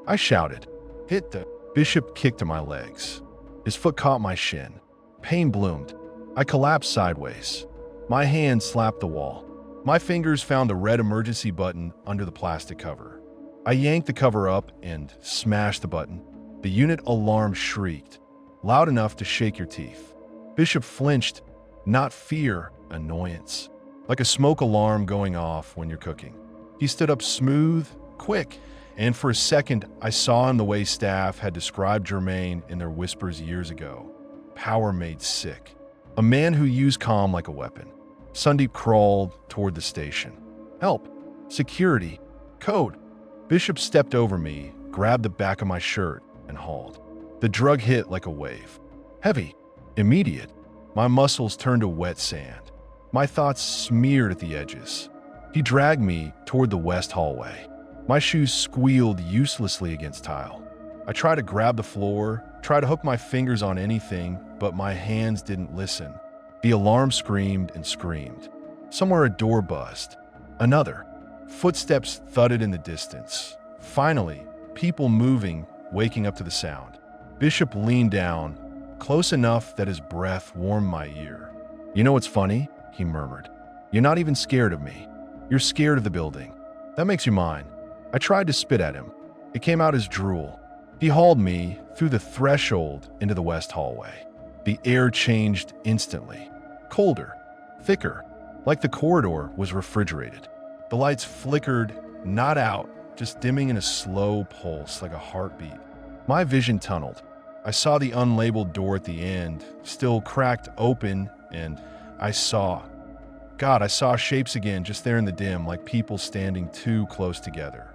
I shouted. "Hit the..." Bishop kicked to my legs. His foot caught my shin. Pain bloomed. I collapsed sideways. My hand slapped the wall. My fingers found the red emergency button under the plastic cover. I yanked the cover up and smashed the button. The unit alarm shrieked, loud enough to shake your teeth. Bishop flinched, not fear, annoyance, like a smoke alarm going off when you're cooking. He stood up smooth, quick, and for a second I saw him the way staff had described Germain in their whispers years ago. Power made sick. A man who used calm like a weapon. Sandeep crawled toward the station. "Help! Security! Code!" Bishop stepped over me, grabbed the back of my shirt, and hauled. The drug hit like a wave. Heavy. Immediate. My muscles turned to wet sand. My thoughts smeared at the edges. He dragged me toward the west hallway. My shoes squealed uselessly against tile. I tried to grab the floor, tried to hook my fingers on anything, but my hands didn't listen. The alarm screamed and screamed. Somewhere a door buzzed. Another. Footsteps thudded in the distance. Finally, people moving, waking up to the sound. Bishop leaned down, close enough that his breath warmed my ear. "You know what's funny?" he murmured. "You're not even scared of me. You're scared of the building. That makes you mine." I tried to spit at him. It came out as drool. He hauled me through the threshold into the west hallway. The air changed instantly. Colder, thicker, like the corridor was refrigerated. The lights flickered, not out, just dimming in a slow pulse like a heartbeat. My vision tunneled. I saw the unlabeled door at the end, still cracked open, and I saw shapes again just there in the dim, like people standing too close together.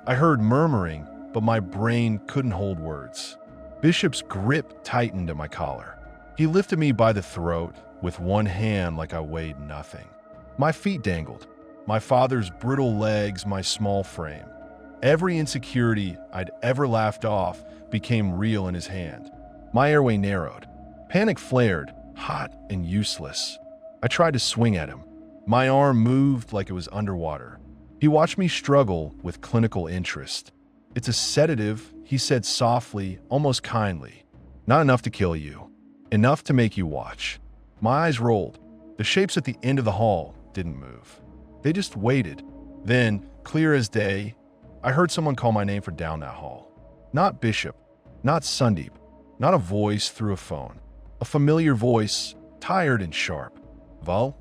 I heard murmuring, but my brain couldn't hold words. Bishop's grip tightened at my collar. He lifted me by the throat with one hand like I weighed nothing. My feet dangled. My father's brittle legs, my small frame. Every insecurity I'd ever laughed off became real in his hand. My airway narrowed. Panic flared, hot and useless. I tried to swing at him. My arm moved like it was underwater. He watched me struggle with clinical interest. It's a sedative, he said softly, almost kindly. Not enough to kill you. Enough to make you watch. My eyes rolled. The shapes at the end of the hall didn't move. They just waited. Then, clear as day, I heard someone call my name from down that hall. Not Bishop, not Sundeep, not a voice through a phone. A familiar voice, tired and sharp. Val?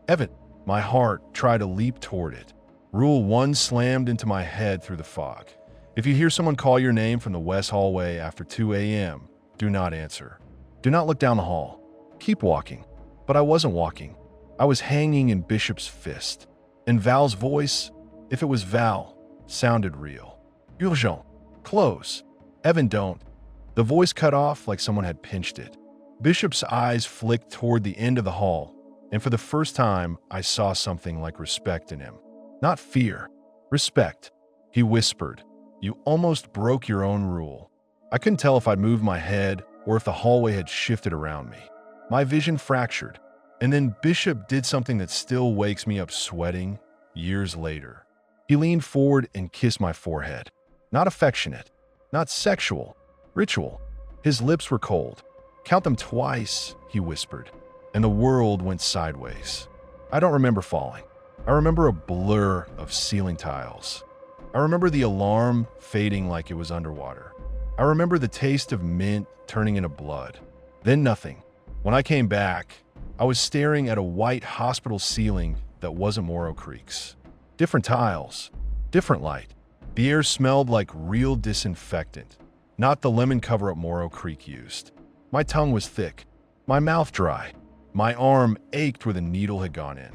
Evan. My heart tried to leap toward it. Rule 1 slammed into my head through the fog. If you hear someone call your name from the west hallway after 2 a.m., do not answer. Do not look down the hall. Keep walking. But I wasn't walking. I was hanging in Bishop's fist. And Val's voice, if it was Val, sounded real. Urgent. Close. Evan, don't. The voice cut off like someone had pinched it. Bishop's eyes flicked toward the end of the hall, and for the first time, I saw something like respect in him. Not fear. Respect. He whispered, "You almost broke your own rule." I couldn't tell if I'd moved my head or if the hallway had shifted around me. My vision fractured, and then Bishop did something that still wakes me up sweating years later. He leaned forward and kissed my forehead. Not affectionate, not sexual, ritual. His lips were cold. "Count them twice," he whispered, and the world went sideways. I don't remember falling. I remember a blur of ceiling tiles. I remember the alarm fading like it was underwater. I remember the taste of mint turning into blood. Then nothing. When I came back, I was staring at a white hospital ceiling that wasn't Morrow Creek's. Different tiles, different light. The air smelled like real disinfectant, not the lemon cover-up Morrow Creek used. My tongue was thick, my mouth dry. My arm ached where the needle had gone in.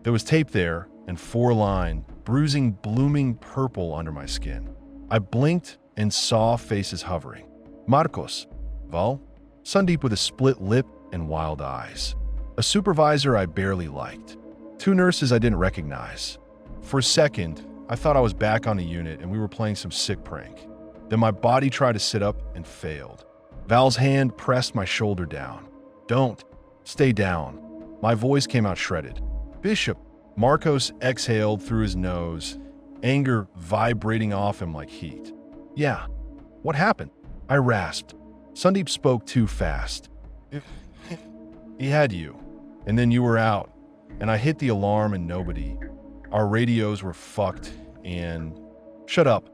There was tape there and 4-line, bruising, blooming purple under my skin. I blinked and saw faces hovering. Marcos, Val, Sundeep with a split lip and wild eyes. A supervisor I barely liked. 2 nurses I didn't recognize. For a second, I thought I was back on the unit and we were playing some sick prank. Then my body tried to sit up and failed. Val's hand pressed my shoulder down. "Don't. Stay down." My voice came out shredded. "Bishop." Marcos exhaled through his nose, anger vibrating off him like heat. "Yeah. What happened?" I rasped. Sundeep spoke too fast. "He had you, and then you were out, and I hit the alarm and nobody. Our radios were fucked and..." "Shut up."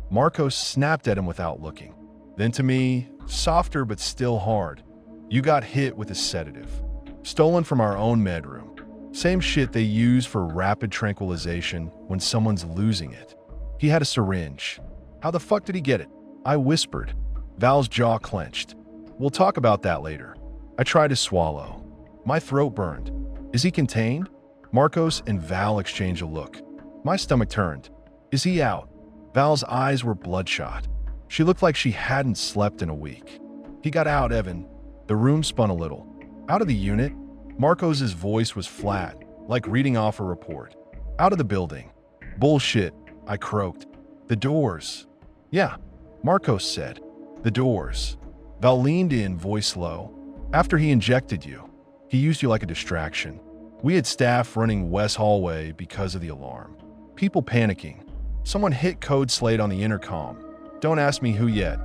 Marcos snapped at him without looking. Then to me, softer but still hard. "You got hit with a sedative. Stolen from our own med room. Same shit they use for rapid tranquilization when someone's losing it. He had a syringe. How the fuck did he get it?" I whispered. Val's jaw clenched. "We'll talk about that later." I tried to swallow. My throat burned. "Is he contained?" Marcos and Val exchanged a look. My stomach turned. "Is he out?" Val's eyes were bloodshot. She looked like she hadn't slept in a week. "He got out, Evan." The room spun a little. "Out of the unit?" Marcos's voice was flat, like reading off a report. "Out of the building." "Bullshit," I croaked. "The doors." "Yeah," Marcos said. "The doors." Val leaned in, voice low. "After he injected you, he used you like a distraction. We had staff running West Hallway because of the alarm. People panicking. Someone hit code slate on the intercom. Don't ask me who yet.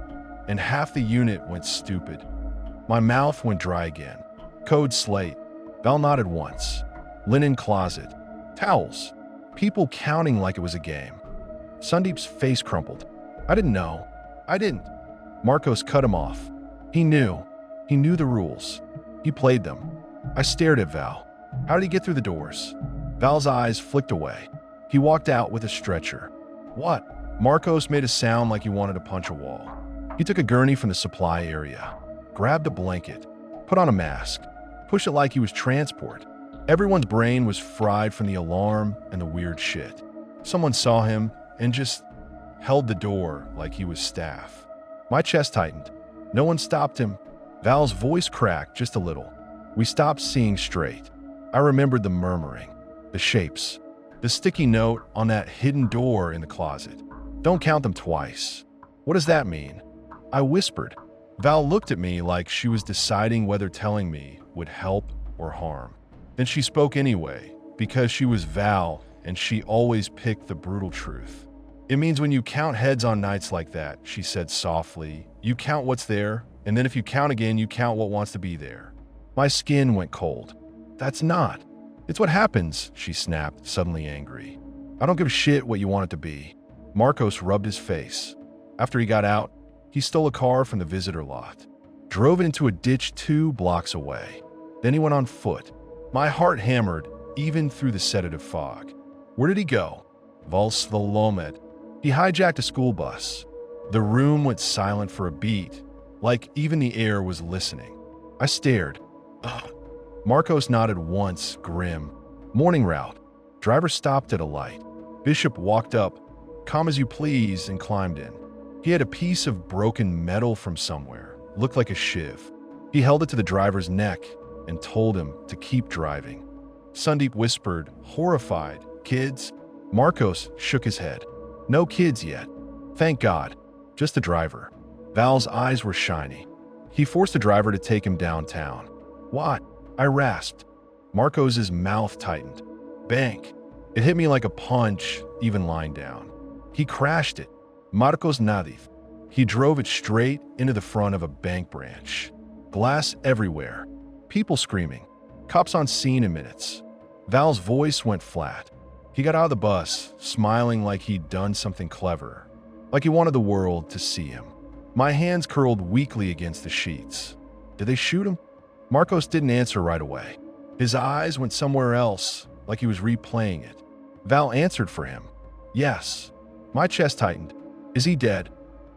And half the unit went stupid. My mouth went dry again. Code slate. Val nodded once. Linen closet. Towels. People counting like it was a game. Sundeep's face crumpled. "I didn't know. I didn't." Marcos cut him off. He knew. He knew the rules. He played them. I stared at Val. "How did he get through the doors?" Val's eyes flicked away. He walked out with a stretcher. "What?" Marcos made a sound like he wanted to punch a wall. He took a gurney from the supply area, grabbed a blanket, put on a mask, pushed it like he was transport. Everyone's brain was fried from the alarm and the weird shit. Someone saw him and just held the door like he was staff. My chest tightened. No one stopped him. Val's voice cracked just a little. We stopped seeing straight. I remembered the murmuring, the shapes, the sticky note on that hidden door in the closet. "Don't count them twice." "What does that mean?" I whispered. Val looked at me like she was deciding whether telling me would help or harm. Then she spoke anyway, because she was Val and she always picked the brutal truth. It means when you count heads on nights like that, she said softly, you count what's there, and then if you count again, you count what wants to be there. My skin went cold. That's not. It's what happens, she snapped, suddenly angry. I don't give a shit what you want it to be. Marcos rubbed his face. After he got out, he stole a car from the visitor lot, drove it into a ditch 2 blocks away. Then he went on foot. My heart hammered, even through the sedative fog. Where did he go? Valslomed. He hijacked a school bus. The room went silent for a beat, like even the air was listening. I stared. Ugh. Marcos nodded once, grim. Morning route. Driver stopped at a light. Bishop walked up, calm as you please, and climbed in. He had a piece of broken metal from somewhere, looked like a shiv. He held it to the driver's neck and told him to keep driving. Sandeep whispered, horrified, kids? Marcos shook his head. No kids yet. Thank God. Just the driver. Val's eyes were shiny. He forced the driver to take him downtown. What? I rasped. Marcos's mouth tightened. Bank. It hit me like a punch, even lying down. He crashed it. Marcos Nadif. He drove it straight into the front of a bank branch. Glass everywhere. People screaming. Cops on scene in minutes. Val's voice went flat. He got out of the bus, smiling like he'd done something clever, like he wanted the world to see him. My hands curled weakly against the sheets. Did they shoot him? Marcos didn't answer right away. His eyes went somewhere else, like he was replaying it. Val answered for him. Yes. My chest tightened. Is he dead?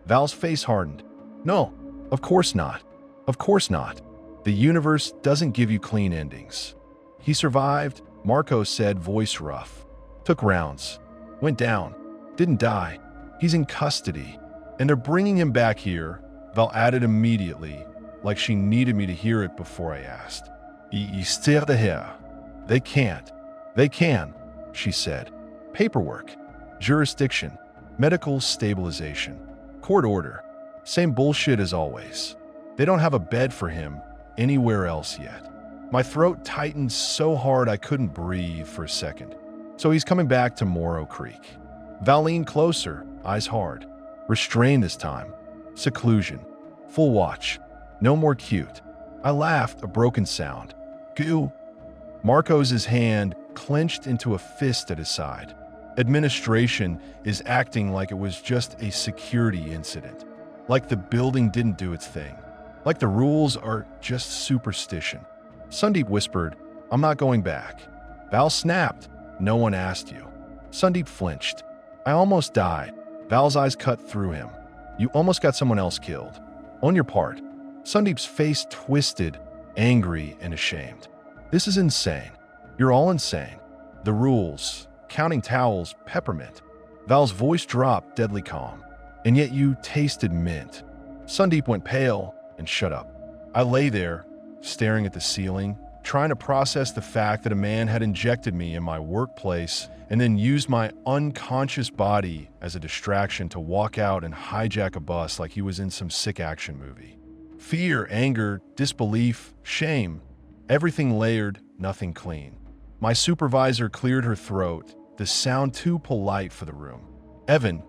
Val's face hardened. No, of course not. Of course not. The universe doesn't give you clean endings. He survived, Marcos said, voice rough. Took rounds. Went down. Didn't die. He's in custody. And they're bringing him back here, Val added immediately, like she needed me to hear it before I asked. Ils de here. They can't. They can, she said. Paperwork. Jurisdiction. Medical stabilization. Court order. Same bullshit as always. They don't have a bed for him anywhere else yet. My throat tightened so hard I couldn't breathe for a second. So he's coming back to Morrow Creek. Val leaned closer, eyes hard. Restrained this time. Seclusion. Full watch. No more cute. I laughed, a broken sound. Goo. Marcos's hand clenched into a fist at his side. Administration is acting like it was just a security incident. Like the building didn't do its thing. Like the rules are just superstition. Sandeep whispered, I'm not going back. Val snapped. No one asked you. Sandeep flinched. I almost died. Val's eyes cut through him. You almost got someone else killed. On your part. Sandeep's face twisted, angry and ashamed. This is insane. You're all insane. The rules, counting towels, peppermint. Val's voice dropped, deadly calm. And yet you tasted mint. Sandeep went pale and shut up. I lay there, staring at the ceiling, trying to process the fact that a man had injected me in my workplace and then used my unconscious body as a distraction to walk out and hijack a bus like he was in some sick action movie. Fear, anger, disbelief, shame. Everything layered, nothing clean. My supervisor cleared her throat, the sound too polite for the room. Evan,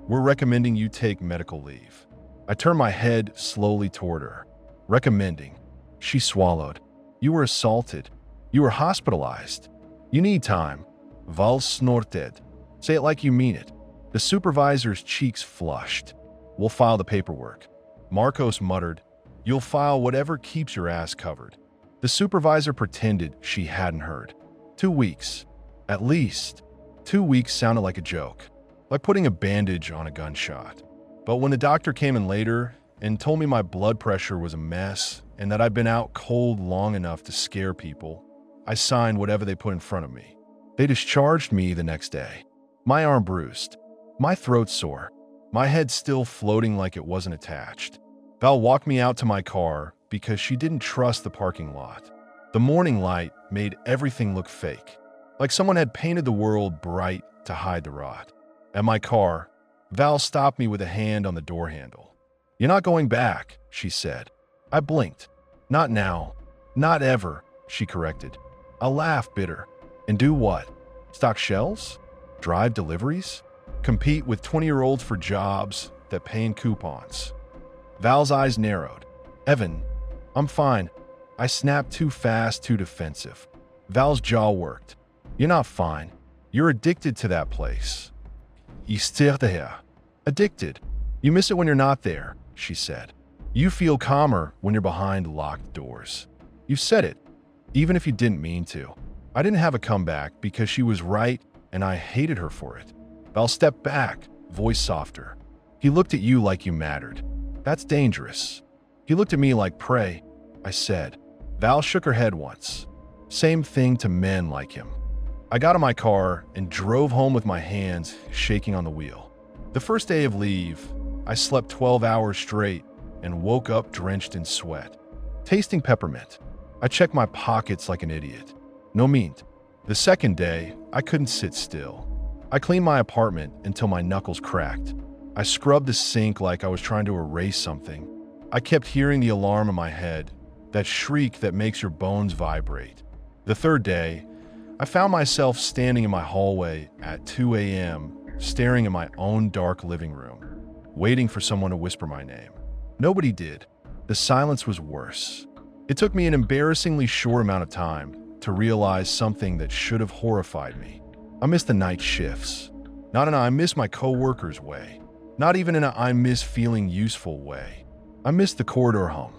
we're recommending you take medical leave. I turned my head slowly toward her. Recommending. She swallowed. You were assaulted. You were hospitalized. You need time. Val snorted. Say it like you mean it. The supervisor's cheeks flushed. We'll file the paperwork. Marcos muttered, You'll file whatever keeps your ass covered. The supervisor pretended she hadn't heard. 2 weeks. At least. 2 weeks sounded like a joke. Like putting a bandage on a gunshot. But when the doctor came in later and told me my blood pressure was a mess and that I'd been out cold long enough to scare people, I signed whatever they put in front of me. They discharged me the next day. My arm bruised. My throat sore. My head still floating like it wasn't attached. Val walked me out to my car because she didn't trust the parking lot. The morning light made everything look fake. Like someone had painted the world bright to hide the rot. At my car, Val stopped me with a hand on the door handle. You're not going back, she said. I blinked. Not now. Not ever, she corrected. I laughed, bitter. And do what? Stock shelves? Drive deliveries? Compete with 20-year-olds for jobs that pay in coupons. Val's eyes narrowed. Evan, I'm fine. I snapped too fast, too defensive. Val's jaw worked. You're not fine. You're addicted to that place. Addicted. You miss it when you're not there, she said. You feel calmer when you're behind locked doors. You said it, even if you didn't mean to. I didn't have a comeback because she was right and I hated her for it. Val stepped back, voice softer. He looked at you like you mattered. That's dangerous. He looked at me like prey, I said. Val shook her head once. Same thing to men like him. I got in my car and drove home with my hands shaking on the wheel. The first day of leave, I slept 12 hours straight and woke up drenched in sweat. Tasting peppermint. I checked my pockets like an idiot. No meat. The second day, I couldn't sit still. I cleaned my apartment until my knuckles cracked. I scrubbed the sink like I was trying to erase something. I kept hearing the alarm in my head, that shriek that makes your bones vibrate. The third day, I found myself standing in my hallway at 2 a.m., staring at my own dark living room, waiting for someone to whisper my name. Nobody did. The silence was worse. It took me an embarrassingly short amount of time to realize something that should have horrified me. I miss the night shifts. Not in a I miss my coworkers way. Not even in a I miss feeling useful way. I miss the corridor hum.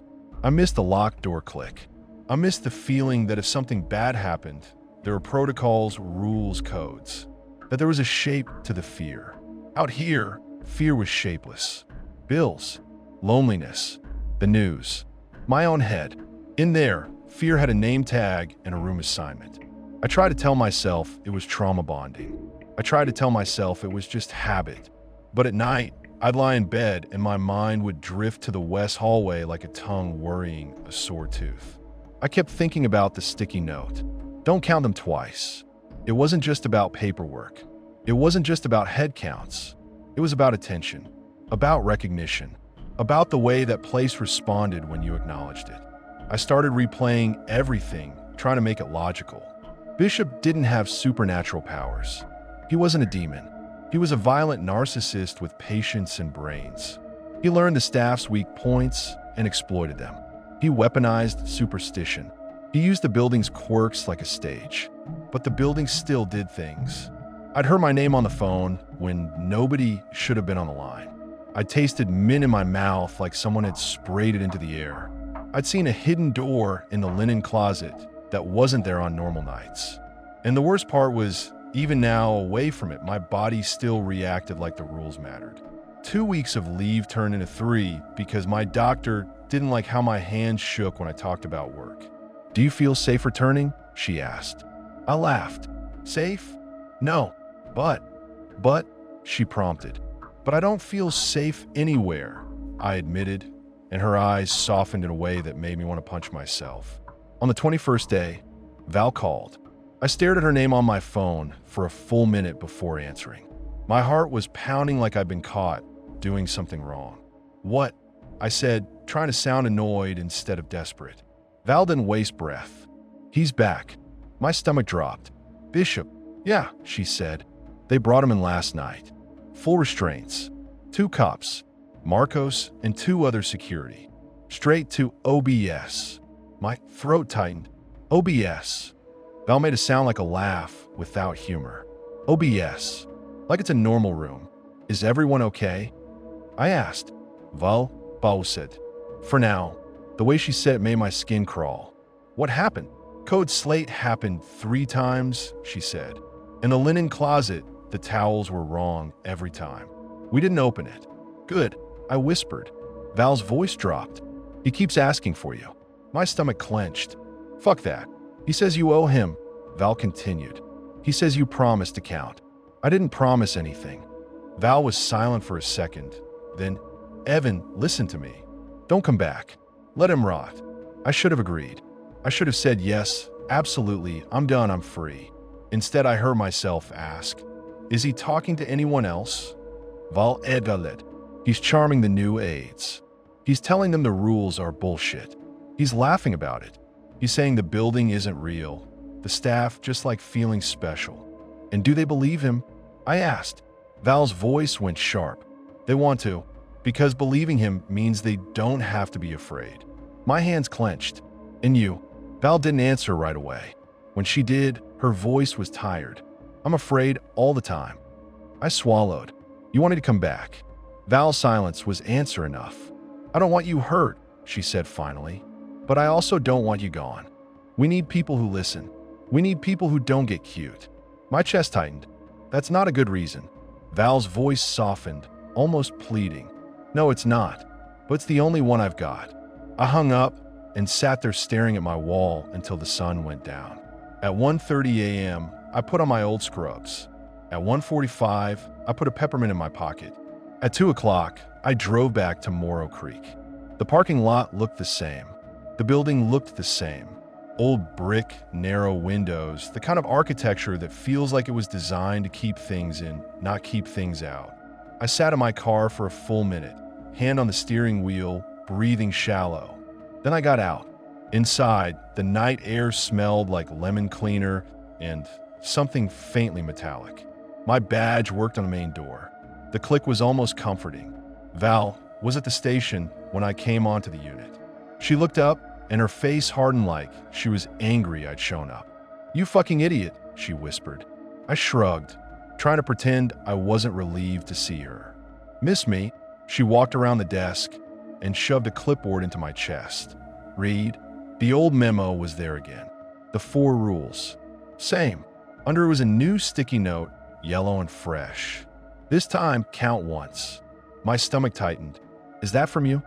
I miss the locked door click. I miss the feeling that if something bad happened, there were protocols, rules, codes. That there was a shape to the fear. Out here, fear was shapeless. Bills, loneliness, the news, my own head. In there, fear had a name tag and a room assignment. I tried to tell myself it was trauma bonding. I tried to tell myself it was just habit. But at night, I'd lie in bed and my mind would drift to the west hallway like a tongue worrying a sore tooth. I kept thinking about the sticky note. Don't count them twice. It wasn't just about paperwork. It wasn't just about head counts. It was about attention, about recognition, about the way that place responded when you acknowledged it. I started replaying everything, trying to make it logical. Bishop didn't have supernatural powers. He wasn't a demon. He was a violent narcissist with patience and brains. He learned the staff's weak points and exploited them. He weaponized superstition. He used the building's quirks like a stage. But the building still did things. I'd heard my name on the phone when nobody should have been on the line. I'd tasted mint in my mouth like someone had sprayed it into the air. I'd seen a hidden door in the linen closet that wasn't there on normal nights. And the worst part was, even now away from it, my body still reacted like the rules mattered. 2 weeks of leave turned into 3 because my doctor didn't like how my hands shook when I talked about work. Do you feel safe returning? She asked. I laughed. Safe? No. But, she prompted. But I don't feel safe anywhere, I admitted, and her eyes softened in a way that made me want to punch myself. On the 21st day, Val called. I stared at her name on my phone for a full minute before answering. My heart was pounding like I'd been caught doing something wrong. What? I said, trying to sound annoyed instead of desperate. Val didn't waste breath. He's back. My stomach dropped. Bishop. Yeah, she said. They brought him in last night. Full restraints. 2 cops, Marcos and 2 other security. Straight to OBS. My throat tightened. OBS. Val made a sound like a laugh without humor. OBS. Like it's a normal room. Is everyone okay? I asked. Val said. For now. The way she said it made my skin crawl. What happened? Code Slate happened 3 times, she said. In the linen closet, the towels were wrong every time. We didn't open it. Good, I whispered. Val's voice dropped. He keeps asking for you. My stomach clenched. Fuck that. He says you owe him, Val continued. He says you promised to count. I didn't promise anything. Val was silent for a second. Then, Evan, listen to me. Don't come back. Let him rot. I should have agreed. I should have said yes, absolutely, I'm done, I'm free. Instead, I heard myself ask, is he talking to anyone else? Val Edvalet. He's charming the new aides. He's telling them the rules are bullshit. He's laughing about it. He's saying the building isn't real. The staff just like feeling special. And do they believe him? I asked. Val's voice went sharp. They want to, because believing him means they don't have to be afraid. My hands clenched. And you? Val didn't answer right away. When she did, her voice was tired. I'm afraid all the time. I swallowed. You wanted to come back. Val's silence was answer enough. I don't want you hurt, she said finally. But I also don't want you gone. We need people who listen. We need people who don't get cute. My chest tightened. That's not a good reason. Val's voice softened, almost pleading. No, it's not. But it's the only one I've got. I hung up and sat there staring at my wall until the sun went down. At 1:30 a.m., I put on my old scrubs. At 1:45, I put a peppermint in my pocket. At 2 o'clock, I drove back to Morrow Creek. The parking lot looked the same. The building looked the same. Old brick, narrow windows, the kind of architecture that feels like it was designed to keep things in, not keep things out. I sat in my car for a full minute, hand on the steering wheel, breathing shallow. Then I got out. Inside, the night air smelled like lemon cleaner and something faintly metallic. My badge worked on the main door. The click was almost comforting. Val was at the station when I came onto the unit. She looked up, and her face hardened like she was angry I'd shown up. You fucking idiot, she whispered. I shrugged, trying to pretend I wasn't relieved to see her. Miss me? She walked around the desk and shoved a clipboard into my chest. Read. The old memo was there again. The 4 rules. Same. Under it was a new sticky note, yellow and fresh. This time, count once. My stomach tightened. Is that from you?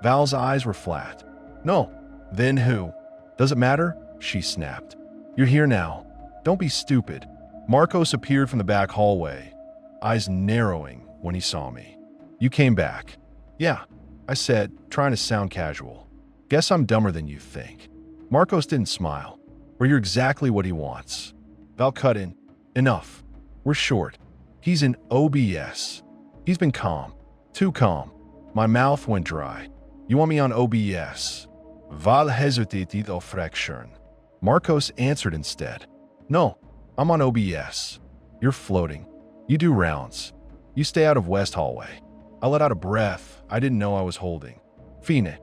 Val's eyes were flat. No. Then who? Does it matter? She snapped. You're here now. Don't be stupid. Marcos appeared from the back hallway, eyes narrowing when he saw me. You came back. Yeah, I said, trying to sound casual. Guess I'm dumber than you think. Marcos didn't smile. Or you're exactly what he wants. Val cut in. Enough. We're short. He's in OBS. He's been calm. Too calm. My mouth went dry. You want me on OBS? Val hesitated of fraction. Marcos answered instead. No, I'm on OBS. You're floating. You do rounds. You stay out of West Hallway. I let out a breath I didn't know I was holding. Fine.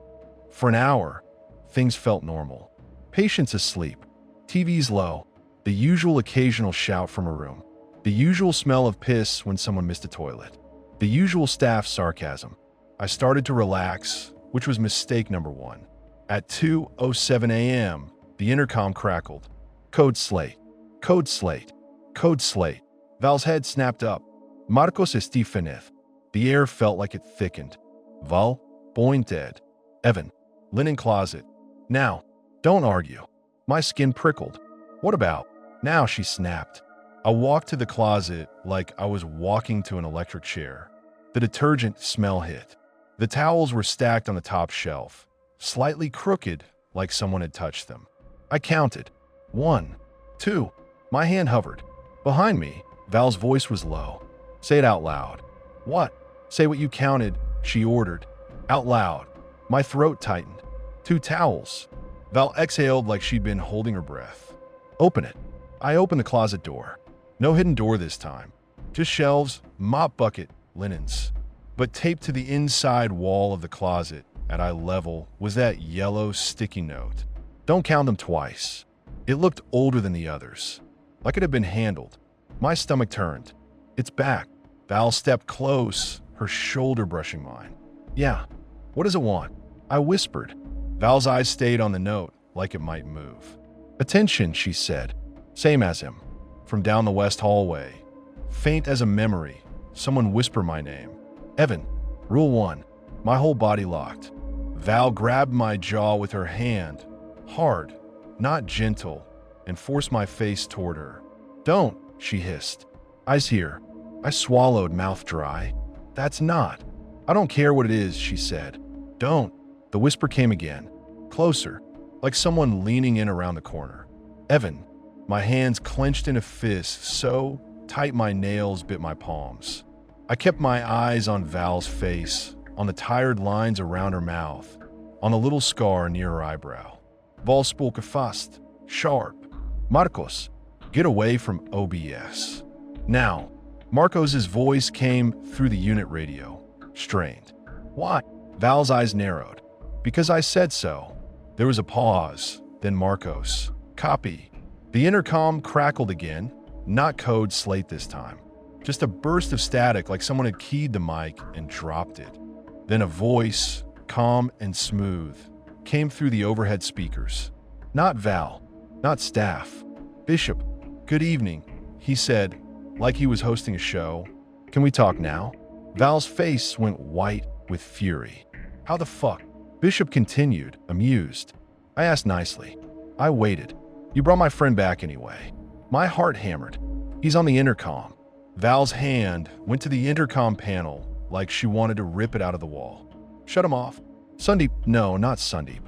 For an hour, things felt normal. Patients asleep. TV's low. The usual occasional shout from a room. The usual smell of piss when someone missed a toilet. The usual staff sarcasm. I started to relax, which was mistake number 1. At 2:07 a.m., the intercom crackled. Code slate. Code slate. Code slate. Val's head snapped up. Marcos Estefanez. The air felt like it thickened. Val, pointed. Evan, linen closet. Now, don't argue. My skin prickled. What about? Now, she snapped. I walked to the closet like I was walking to an electric chair. The detergent smell hit. The towels were stacked on the top shelf, slightly crooked like someone had touched them. I counted. 1, 2. My hand hovered. Behind me, Val's voice was low. Say it out loud. What? Say what you counted, she ordered. Out loud. My throat tightened. 2 towels. Val exhaled like she'd been holding her breath. Open it. I opened the closet door. No hidden door this time. Just shelves, mop bucket, linens. But taped to the inside wall of the closet, at eye level, was that yellow sticky note. Don't count them twice. It looked older than the others, like it had been handled. My stomach turned. It's back. Val stepped close, her shoulder brushing mine. Yeah. What does it want? I whispered. Val's eyes stayed on the note, like it might move. Attention, she said. Same as him. From down the west hallway. Faint as a memory, someone whispered my name. Evan. Rule 1. My whole body locked. Val grabbed my jaw with her hand, hard, not gentle, and forced my face toward her. Don't, she hissed. Eyes here. I swallowed, mouth dry. That's not. I don't care what it is, she said. Don't. The whisper came again. Closer, like someone leaning in around the corner. Evan. My hands clenched in a fist so tight my nails bit my palms. I kept my eyes on Val's face, on the tired lines around her mouth, on a little scar near her eyebrow. Val spoke fast, sharp. Marcos, get away from OBS. Now. Marcos's voice came through the unit radio, strained. Why? Val's eyes narrowed. Because I said so. There was a pause, then Marcos. Copy. The intercom crackled again, not code slate this time. Just a burst of static like someone had keyed the mic and dropped it. Then a voice, calm and smooth, came through the overhead speakers. Not Val, not staff. Bishop, good evening, he said, like he was hosting a show. Can we talk now? Val's face went white with fury. How the fuck? Bishop continued, amused. I asked nicely. I waited. You brought my friend back anyway. My heart hammered. He's on the intercom. Val's hand went to the intercom panel like she wanted to rip it out of the wall. Shut him off. Sundeep, no, not Sundeep.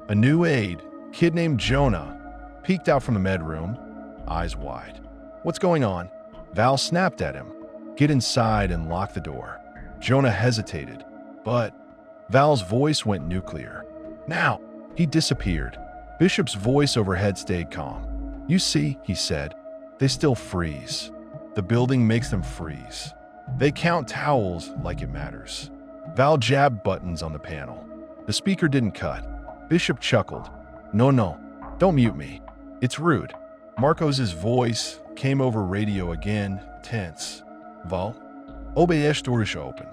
A new aide, kid named Jonah, peeked out from the med room, eyes wide. What's going on? Val snapped at him. Get inside and lock the door. Jonah hesitated, but Val's voice went nuclear. Now! He disappeared. Bishop's voice overhead stayed calm. You see, he said, they still freeze. The building makes them freeze. They count towels like it matters. Val jabbed buttons on the panel. The speaker didn't cut. Bishop chuckled. No, don't mute me. It's rude. Marcos's voice came over radio again, tense. Val, obejesz door open.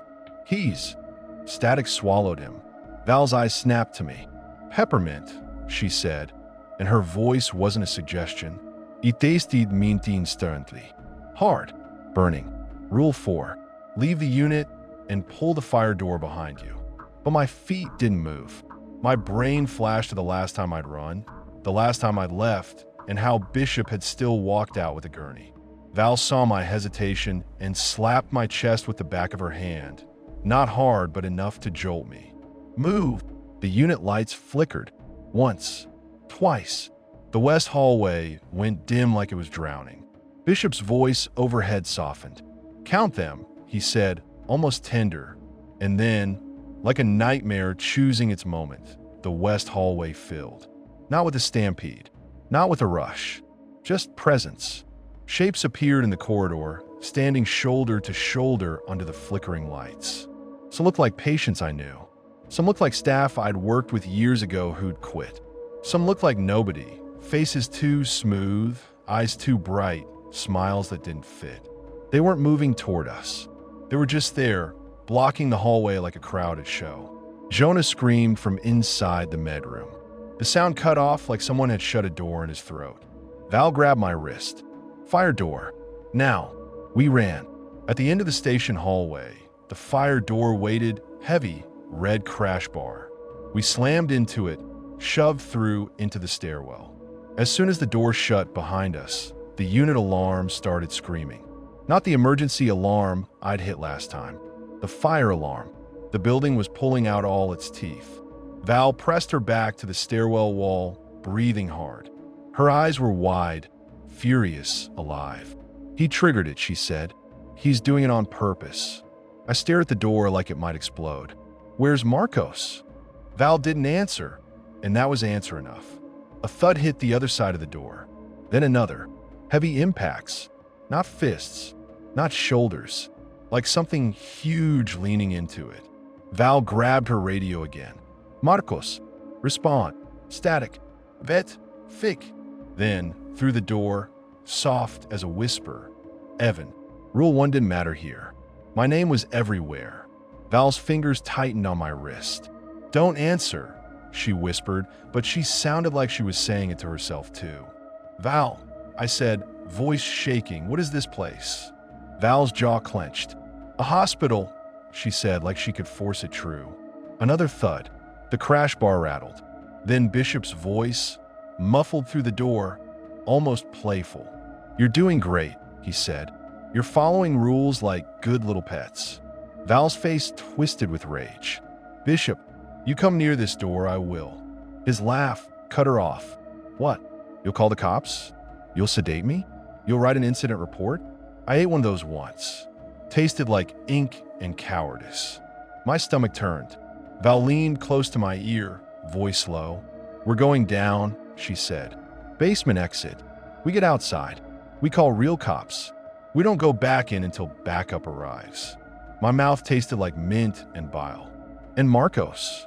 Keys. Static swallowed him. Val's eyes snapped to me. Peppermint, she said, and her voice wasn't a suggestion. It tasted minty instantly. Hard. Burning. Rule 4. Leave the unit and pull the fire door behind you. But my feet didn't move. My brain flashed to the last time I'd run, the last time I'd left, and how Bishop had still walked out with a gurney. Val saw my hesitation and slapped my chest with the back of her hand. Not hard, but enough to jolt me. Move! The unit lights flickered. Once. Twice. The west hallway went dim like it was drowning. Bishop's voice overhead softened. Count them, he said, almost tender. And then, like a nightmare choosing its moment, the west hallway filled. Not with a stampede. Not with a rush. Just presence. Shapes appeared in the corridor, standing shoulder to shoulder under the flickering lights. Some looked like patients I knew. Some looked like staff I'd worked with years ago who'd quit. Some looked like nobody. Faces too smooth, eyes too bright, smiles that didn't fit. They weren't moving toward us. They were just there, blocking the hallway like a crowded show. Jonah screamed from inside the med room. The sound cut off like someone had shut a door in his throat. Val grabbed my wrist. Fire door. Now. We ran. At the end of the station hallway, the fire door waited, heavy, red crash bar. We slammed into it, shoved through into the stairwell. As soon as the door shut behind us, the unit alarm started screaming. Not the emergency alarm I'd hit last time. The fire alarm. The building was pulling out all its teeth. Val pressed her back to the stairwell wall, breathing hard. Her eyes were wide, furious, alive. He triggered it, she said. He's doing it on purpose. I stared at the door like it might explode. Where's Marcos? Val didn't answer, and that was answer enough. A thud hit the other side of the door. Then another. Heavy impacts. Not fists. Not shoulders. Like something huge leaning into it. Val grabbed her radio again. Marcos. Respond. Static. Vet. Fick. Then, through the door, soft as a whisper. Evan. Rule 1 didn't matter here. My name was everywhere. Val's fingers tightened on my wrist. Don't answer, she whispered, but she sounded like she was saying it to herself too. Val, I said, voice shaking, what is this place? Val's jaw clenched. A hospital, she said like she could force it true. Another thud. The crash bar rattled. Then Bishop's voice, muffled through the door, almost playful. You're doing great, he said. You're following rules like good little pets. Val's face twisted with rage. Bishop, you come near this door, I will. His laugh cut her off. What? You'll call the cops? You'll sedate me? You'll write an incident report? I ate one of those once. Tasted like ink and cowardice. My stomach turned. Val leaned close to my ear, voice low. We're going down, she said. Basement exit. We get outside. We call real cops. We don't go back in until backup arrives. My mouth tasted like mint and bile. And Marcos.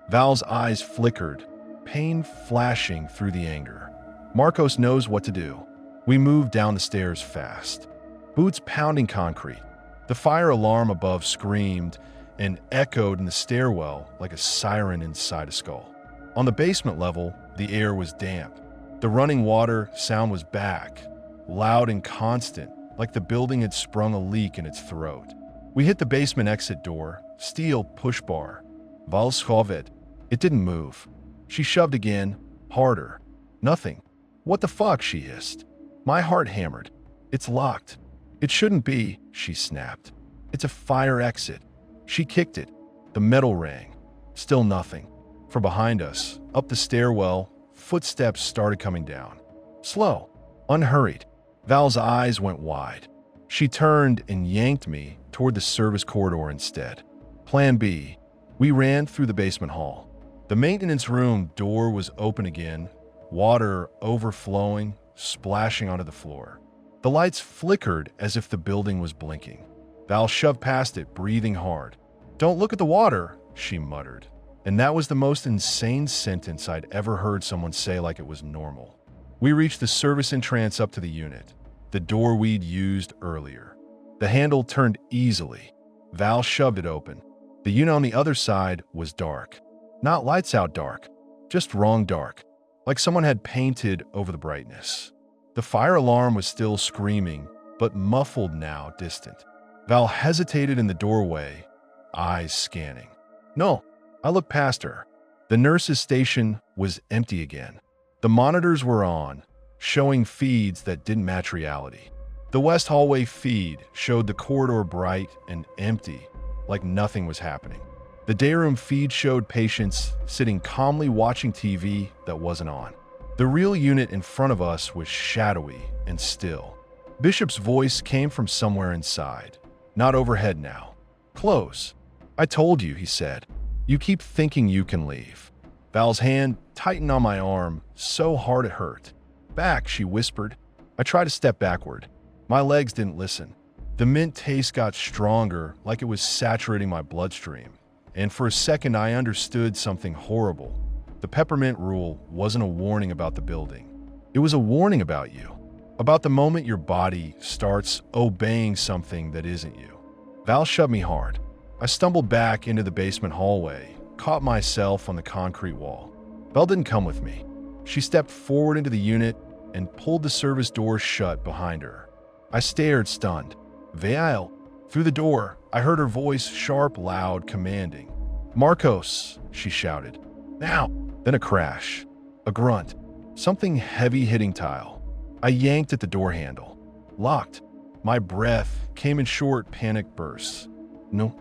Val's eyes flickered, pain flashing through the anger. Marcos knows what to do. We move down the stairs fast. Boots pounding concrete. The fire alarm above screamed and echoed in the stairwell like a siren inside a skull. On the basement level, the air was damp. The running water sound was back, loud and constant, like the building had sprung a leak in its throat. We hit the basement exit door, steel push bar. Val shoved. It didn't move. She shoved again, harder. Nothing. What the fuck, she hissed. My heart hammered. It's locked. It shouldn't be, she snapped. It's a fire exit. She kicked it. The metal rang. Still nothing. From behind us, up the stairwell, footsteps started coming down. Slow, unhurried. Val's eyes went wide. She turned and yanked me toward the service corridor instead. Plan B. We ran through the basement hall. The maintenance room door was open again, water overflowing, splashing onto the floor. The lights flickered as if the building was blinking. Val shoved past it, breathing hard. Don't look at the water, she muttered. And that was the most insane sentence I'd ever heard someone say like it was normal. We reached the service entrance up to the unit, the door we'd used earlier. The handle turned easily. Val shoved it open. The unit on the other side was dark. Not lights out dark, just wrong dark, like someone had painted over the brightness. The fire alarm was still screaming, but muffled now, distant. Val hesitated in the doorway, eyes scanning. No, I looked past her. The nurse's station was empty again. The monitors were on, showing feeds that didn't match reality. The west hallway feed showed the corridor bright and empty, like nothing was happening. The dayroom feed showed patients sitting calmly watching TV that wasn't on. The real unit in front of us was shadowy and still. Bishop's voice came from somewhere inside, not overhead now. Close. I told you, he said. You keep thinking you can leave. Val's hand tightened on my arm so hard it hurt. Back, she whispered. I tried to step backward. My legs didn't listen. The mint taste got stronger, like it was saturating my bloodstream. And for a second, I understood something horrible. The peppermint rule wasn't a warning about the building. It was a warning about you. About the moment your body starts obeying something that isn't you. Val shoved me hard. I stumbled back into the basement hallway, caught myself on the concrete wall. Val didn't come with me. She stepped forward into the unit and pulled the service door shut behind her. I stared, stunned. Val. Through the door, I heard her voice, sharp, loud, commanding. Marcos, she shouted. Now! Then a crash. A grunt. Something heavy hitting tile. I yanked at the door handle. Locked. My breath came in short, panicked bursts. No.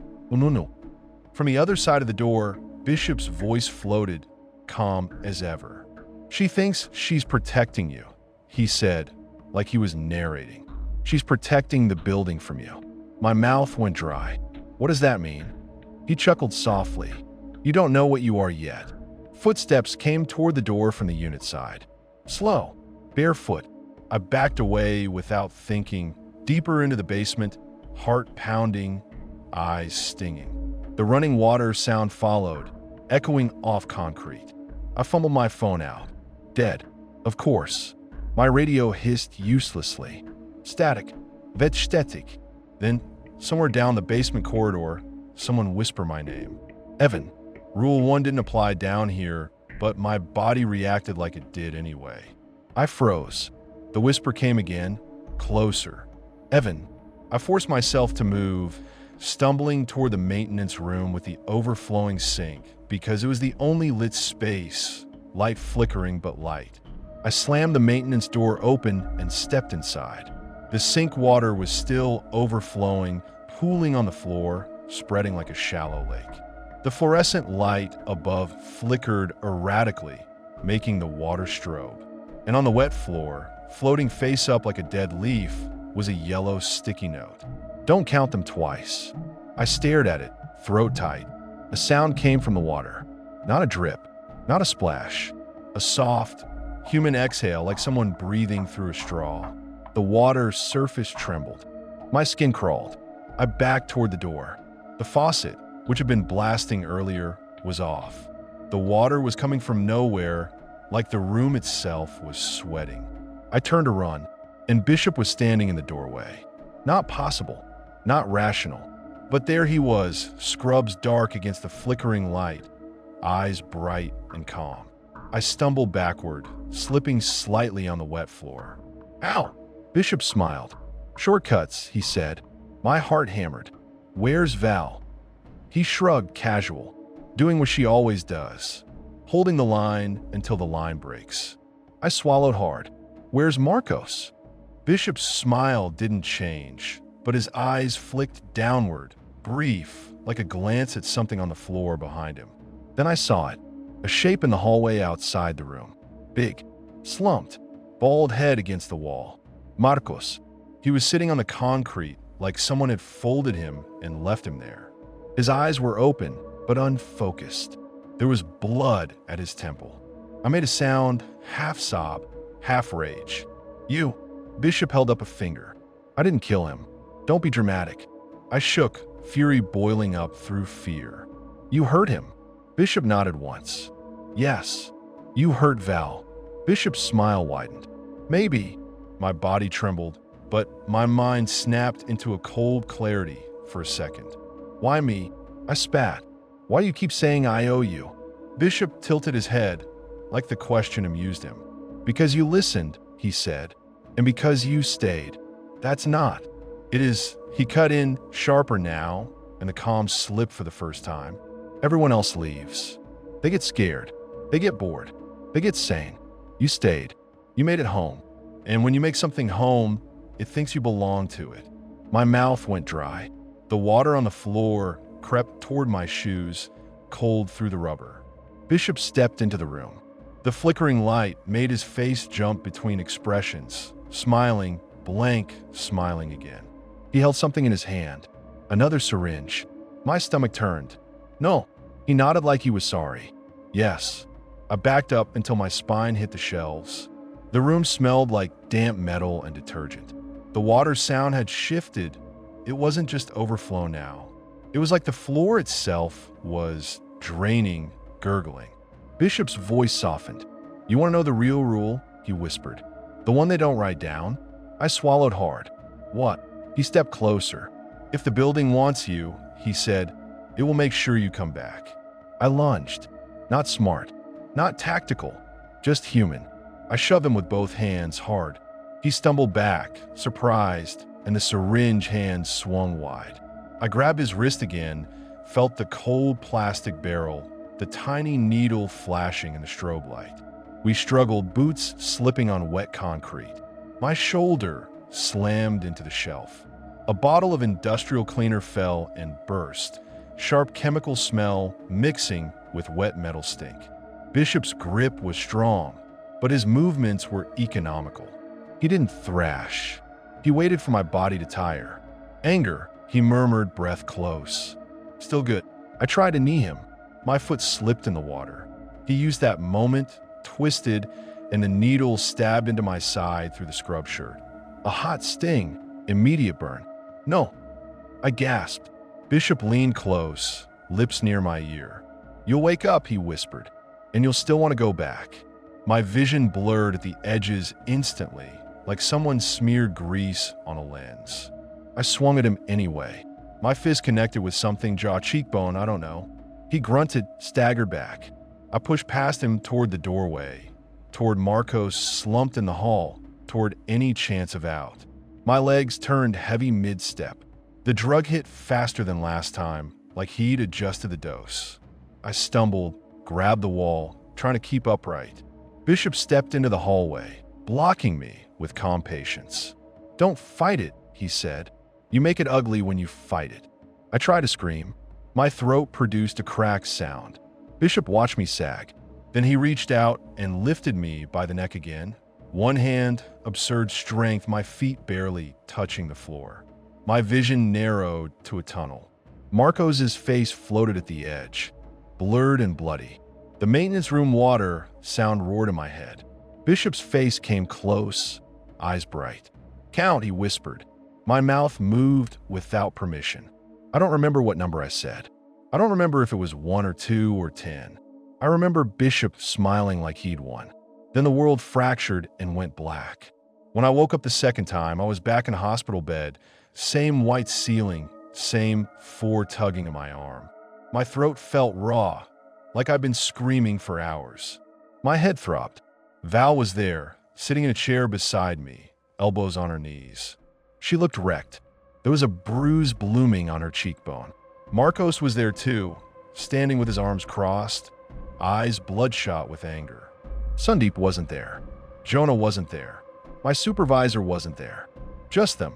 From the other side of the door, Bishop's voice floated, calm as ever. She thinks she's protecting you, he said, like he was narrating. She's protecting the building from you. My mouth went dry. What does that mean? He chuckled softly. You don't know what you are yet. Footsteps came toward the door from the unit side. Slow, barefoot. I backed away without thinking, deeper into the basement, heart pounding, eyes stinging. The running water sound followed, echoing off concrete. I fumbled my phone out. Dead. Of course. My radio hissed uselessly. Static. Vetstatic. Then, somewhere down the basement corridor, someone whispered my name. Evan. Rule 1 didn't apply down here, but my body reacted like it did anyway. I froze. The whisper came again, closer. Evan. I forced myself to move, stumbling toward the maintenance room with the overflowing sink because it was the only lit space, light flickering but light. I slammed the maintenance door open and stepped inside. The sink water was still overflowing, pooling on the floor, spreading like a shallow lake. The fluorescent light above flickered erratically, making the water strobe. And on the wet floor, floating face up like a dead leaf, was a yellow sticky note. Don't count them twice. I stared at it, throat tight. A sound came from the water. Not a drip, not a splash. A soft, human exhale like someone breathing through a straw. The water's surface trembled. My skin crawled. I backed toward the door. The faucet, which had been blasting earlier, was off. The water was coming from nowhere, like the room itself was sweating. I turned to run, and Bishop was standing in the doorway. Not possible, not rational, but there he was, scrubs dark against the flickering light, eyes bright and calm. I stumbled backward, slipping slightly on the wet floor. Ow! Bishop smiled. Shortcuts, he said. My heart hammered. Where's Val? He shrugged, casual, doing what she always does, holding the line until the line breaks. I swallowed hard. Where's Marcos? Bishop's smile didn't change, but his eyes flicked downward, brief, like a glance at something on the floor behind him. Then I saw it, a shape in the hallway outside the room. Big, slumped, bald head against the wall. Marcos. He was sitting on the concrete like someone had folded him and left him there. His eyes were open, but unfocused. There was blood at his temple. I made a sound, half sob, half rage. You. Bishop held up a finger. I didn't kill him. Don't be dramatic. I shook, fury boiling up through fear. You hurt him. Bishop nodded once. Yes. You hurt Val. Bishop's smile widened. Maybe. My body trembled, but my mind snapped into a cold clarity for a second. Why me? I spat. Why do you keep saying I owe you? Bishop tilted his head, like the question amused him. Because you listened, he said, and because you stayed. That's not. It is. He cut in sharper now, and the calm slipped for the first time. Everyone else leaves. They get scared. They get bored. They get sane. You stayed. You made it home. And when you make something home, it thinks you belong to it. My mouth went dry. The water on the floor crept toward my shoes, cold through the rubber. Bishop stepped into the room. The flickering light made his face jump between expressions, smiling, blank, smiling again. He held something in his hand. Another syringe. My stomach turned. No. He nodded like he was sorry. Yes. I backed up until my spine hit the shelves. The room smelled like damp metal and detergent. The water sound had shifted. It wasn't just overflow now. It was like the floor itself was draining, gurgling. Bishop's voice softened. You want to know the real rule? He whispered. The one they don't write down? I swallowed hard. What? He stepped closer. If the building wants you, he said, it will make sure you come back. I lunged. Not smart. Not tactical. Just human. I shoved him with both hands hard. He stumbled back, surprised, and the syringe hand swung wide. I grabbed his wrist again, felt the cold plastic barrel, the tiny needle flashing in the strobe light. We struggled, boots slipping on wet concrete. My shoulder slammed into the shelf. A bottle of industrial cleaner fell and burst, sharp chemical smell mixing with wet metal stink. Bishop's grip was strong, but his movements were economical. He didn't thrash. He waited for my body to tire. Anger, he murmured, breath close. Still good. I tried to knee him. My foot slipped in the water. He used that moment, twisted, and the needle stabbed into my side through the scrub shirt. A hot sting, immediate burn. No. I gasped. Bishop leaned close, lips near my ear. You'll wake up, he whispered, and you'll still want to go back. My vision blurred at the edges instantly, like someone smeared grease on a lens. I swung at him anyway. My fist connected with something, jaw, cheekbone, I don't know. He grunted, staggered back. I pushed past him toward the doorway, toward Marcos slumped in the hall, toward any chance of out. My legs turned heavy mid-step. The drug hit faster than last time, like he'd adjusted the dose. I stumbled, grabbed the wall, trying to keep upright. Bishop stepped into the hallway, blocking me with calm patience. Don't fight it, he said. You make it ugly when you fight it. I tried to scream. My throat produced a cracked sound. Bishop watched me sag. Then he reached out and lifted me by the neck again. One hand, absurd strength, my feet barely touching the floor. My vision narrowed to a tunnel. Marcos's face floated at the edge, blurred and bloody. The maintenance room water sound roared in my head. Bishop's face came close, eyes bright. Count, he whispered. My mouth moved without permission. I don't remember what number I said. I don't remember if it was 1 or 2 or 10. I remember Bishop smiling like he'd won. Then the world fractured and went black. When I woke up the second time, I was back in a hospital bed, same white ceiling, same 4 tugging at my arm. My throat felt raw, like I'd been screaming for hours. My head throbbed. Val was there, sitting in a chair beside me, elbows on her knees. She looked wrecked. There was a bruise blooming on her cheekbone. Marcos was there too, standing with his arms crossed, eyes bloodshot with anger. Sandeep wasn't there. Jonah wasn't there. My supervisor wasn't there. Just them.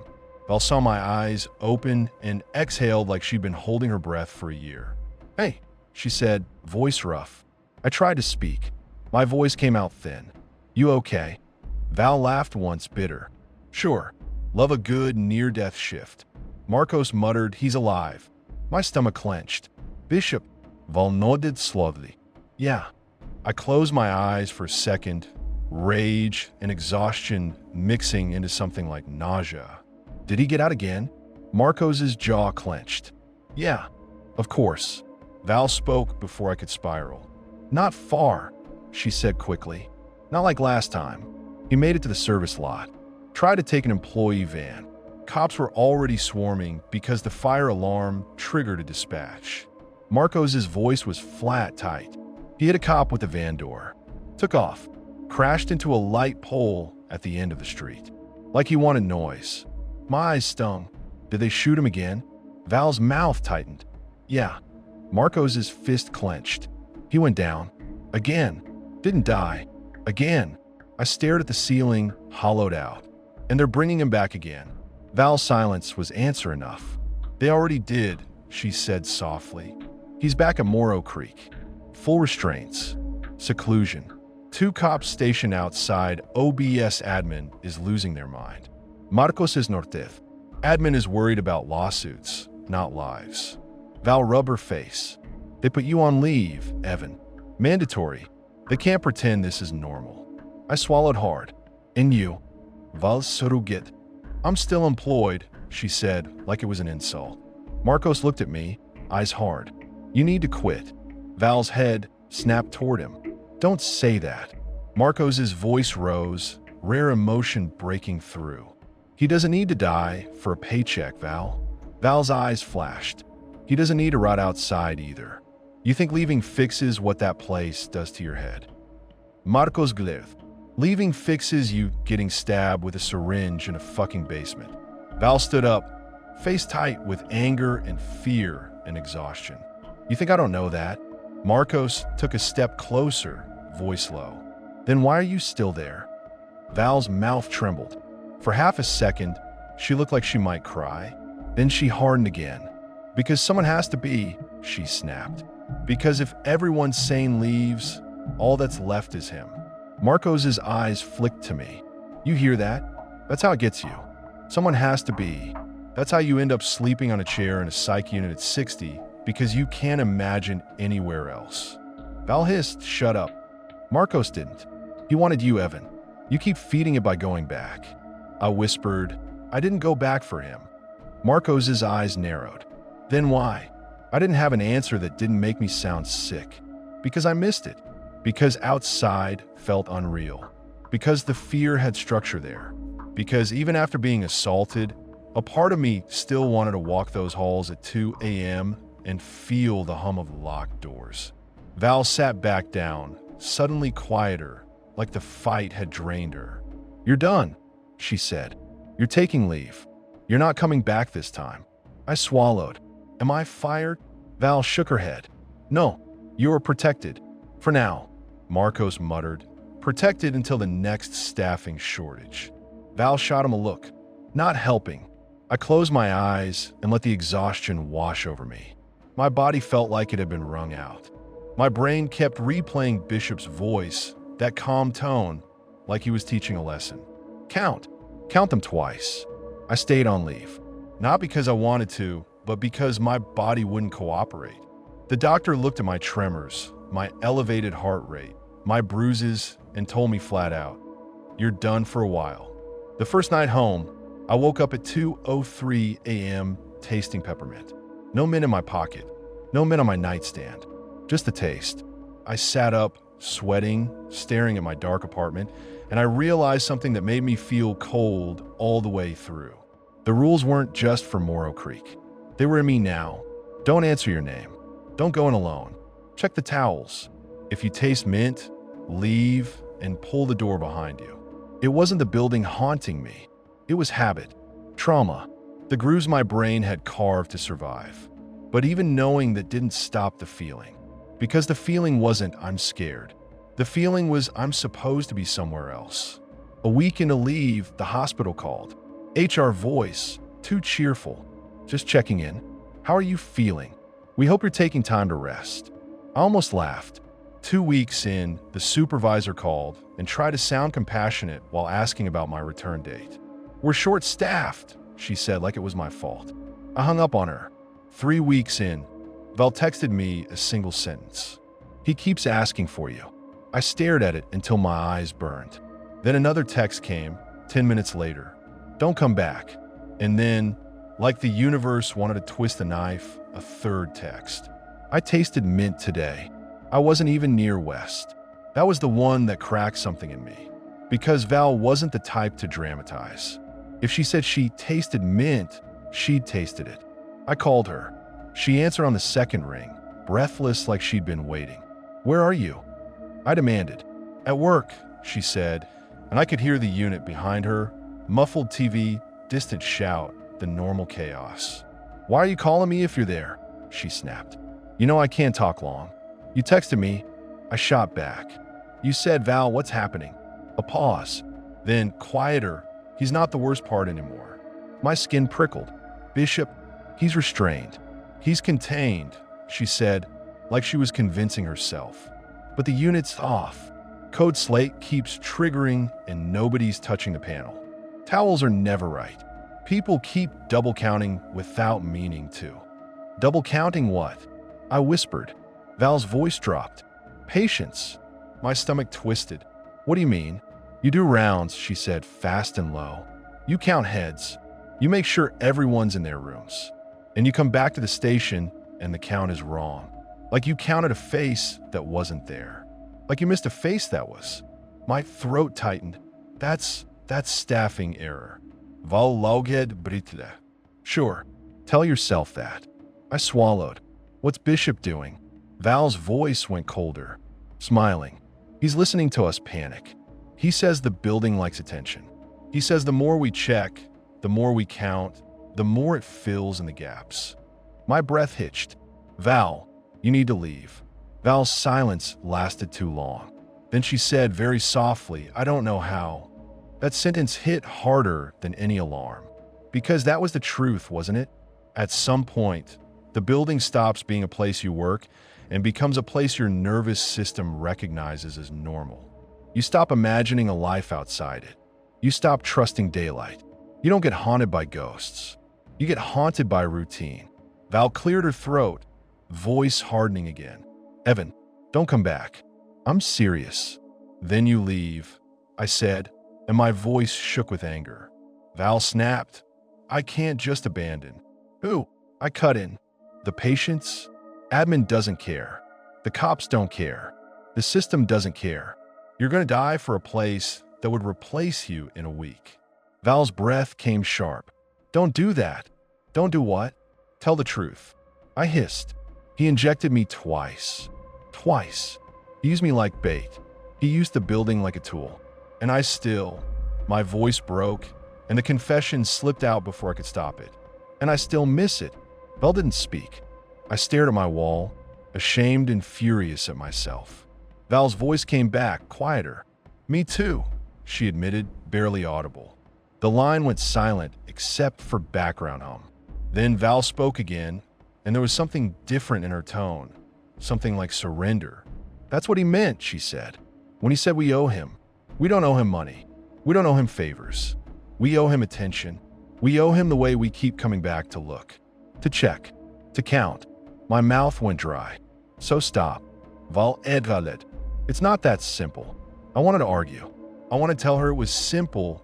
Val saw my eyes open and exhaled like she'd been holding her breath for a year. Hey, she said, voice rough. I tried to speak. My voice came out thin. You okay? Val laughed once, bitter. Sure. Love a good near-death shift. Marcos muttered, he's alive. My stomach clenched. Bishop, Val nodded slowly. Yeah. I closed my eyes for a second, rage and exhaustion mixing into something like nausea. Did he get out again? Marcos's jaw clenched. Yeah, of course. Val spoke before I could spiral. Not far, she said quickly. Not like last time. He made it to the service lot. Tried to take an employee van. Cops were already swarming because the fire alarm triggered a dispatch. Marcos's voice was flat tight. He hit a cop with the van door. Took off. Crashed into a light pole at the end of the street. Like he wanted noise. My eyes stung. Did they shoot him again? Val's mouth tightened. Yeah. Marcos's fist clenched. He went down. Again. Didn't die. Again. I stared at the ceiling, hollowed out. And they're bringing him back again. Val's silence was answer enough. They already did, she said softly. He's back at Morrow Creek. Full restraints. Seclusion. 2 cops stationed outside. OBS admin is losing their mind. Marcos is Nortez. Admin is worried about lawsuits, not lives. Val rubbed her face. They put you on leave, Evan. Mandatory. They can't pretend this is normal. I swallowed hard. And you? Val Surugit. I'm still employed, she said, like it was an insult. Marcos looked at me, eyes hard. You need to quit. Val's head snapped toward him. Don't say that. Marcos's voice rose, rare emotion breaking through. He doesn't need to die for a paycheck, Val. Val's eyes flashed. He doesn't need to rot outside either. You think leaving fixes what that place does to your head? Marcos glared. Leaving fixes you getting stabbed with a syringe in a fucking basement. Val stood up, face tight with anger and fear and exhaustion. You think I don't know that? Marcos took a step closer, voice low. Then why are you still there? Val's mouth trembled. For half a second, she looked like she might cry. Then she hardened again. Because someone has to be, she snapped. Because if everyone sane leaves, all that's left is him. Marcos's eyes flicked to me. You hear that? That's how it gets you. Someone has to be. That's how you end up sleeping on a chair in a psych unit at 60 because you can't imagine anywhere else. Val hissed, shut up. Marcos didn't. He wanted you, Evan. You keep feeding it by going back. I whispered, I didn't go back for him. Marcos's eyes narrowed. Then why? I didn't have an answer that didn't make me sound sick. Because I missed it. Because outside felt unreal. Because the fear had structure there. Because even after being assaulted, a part of me still wanted to walk those halls at 2 a.m. and feel the hum of locked doors. Val sat back down, suddenly quieter, like the fight had drained her. You're done, she said. You're taking leave. You're not coming back this time. I swallowed. Am I fired? Val shook her head. No, you are protected. For now, Marcos muttered. Protected until the next staffing shortage. Val shot him a look. Not helping. I closed my eyes and let the exhaustion wash over me. My body felt like it had been wrung out. My brain kept replaying Bishop's voice, that calm tone, like he was teaching a lesson. Count them twice. I stayed on leave. Not because I wanted to, but because my body wouldn't cooperate. The doctor looked at my tremors, my elevated heart rate, my bruises, and told me flat out, you're done for a while. The first night home, I woke up at 2:03 a.m. tasting peppermint. No mint in my pocket, no mint on my nightstand, just the taste. I sat up, sweating, staring at my dark apartment, and I realized something that made me feel cold all the way through. The rules weren't just for Morrow Creek. They were in me now. Don't answer your name. Don't go in alone. Check the towels. If you taste mint, leave and pull the door behind you. It wasn't the building haunting me. It was habit, trauma, the grooves my brain had carved to survive. But even knowing that didn't stop the feeling. Because the feeling wasn't, I'm scared. The feeling was, I'm supposed to be somewhere else. A week into leave, the hospital called. HR voice, too cheerful. Just checking in. How are you feeling? We hope you're taking time to rest. I almost laughed. 2 weeks in, the supervisor called and tried to sound compassionate while asking about my return date. We're short-staffed, she said like it was my fault. I hung up on her. 3 weeks in, Val texted me a single sentence. He keeps asking for you. I stared at it until my eyes burned. Then another text came, 10 minutes later. Don't come back. And then, like the universe wanted to twist a knife, a third text. I tasted mint today. I wasn't even near West. That was the one that cracked something in me. Because Val wasn't the type to dramatize. If she said she tasted mint, she'd tasted it. I called her. She answered on the second ring, breathless like she'd been waiting. Where are you? I demanded. At work, she said, and I could hear the unit behind her, muffled TV, distant shout, the normal chaos. Why are you calling me if you're there? She snapped. You know I can't talk long. You texted me. I shot back. You said, Val, what's happening? A pause. Then, quieter. He's not the worst part anymore. My skin prickled. Bishop, he's restrained. He's contained, she said, like she was convincing herself. But the unit's off. Code Slate keeps triggering and nobody's touching the panel. Towels are never right. People keep double counting without meaning to. Double counting what? I whispered. Val's voice dropped. Patience. My stomach twisted. What do you mean? You do rounds, she said, fast and low. You count heads. You make sure everyone's in their rooms. And you come back to the station and the count is wrong. Like you counted a face that wasn't there. Like you missed a face that was. My throat tightened. That's staffing error. Val lauged britle. Sure, tell yourself that. I swallowed. What's Bishop doing? Val's voice went colder, smiling. He's listening to us panic. He says the building likes attention. He says the more we check, the more we count, the more it fills in the gaps. My breath hitched. Val, you need to leave. Val's silence lasted too long. Then she said very softly, I don't know how. That sentence hit harder than any alarm. Because that was the truth, wasn't it? At some point, the building stops being a place you work and becomes a place your nervous system recognizes as normal. You stop imagining a life outside it. You stop trusting daylight. You don't get haunted by ghosts. You get haunted by routine. Val cleared her throat, voice hardening again. Evan, don't come back. I'm serious. Then you leave, I said, and my voice shook with anger. Val snapped. I can't just abandon. Who? I cut in. The patients? Admin doesn't care. The cops don't care. The system doesn't care. You're going to die for a place that would replace you in a week. Val's breath came sharp. Don't do that. Don't do what? Tell the truth. I hissed. He injected me twice. Twice. He used me like bait. He used the building like a tool. And my voice broke, and the confession slipped out before I could stop it. And I still miss it. Val didn't speak. I stared at my wall, ashamed and furious at myself. Val's voice came back, quieter. Me too, she admitted, barely audible. The line went silent except for background hum. Then Val spoke again, and there was something different in her tone, something like surrender. That's what he meant, she said. When he said we owe him. We don't owe him money. We don't owe him favors. We owe him attention. We owe him the way we keep coming back to look, to check, to count. My mouth went dry. So stop. Val edvalet. It's not that simple. I wanted to argue. I want to tell her it was simple.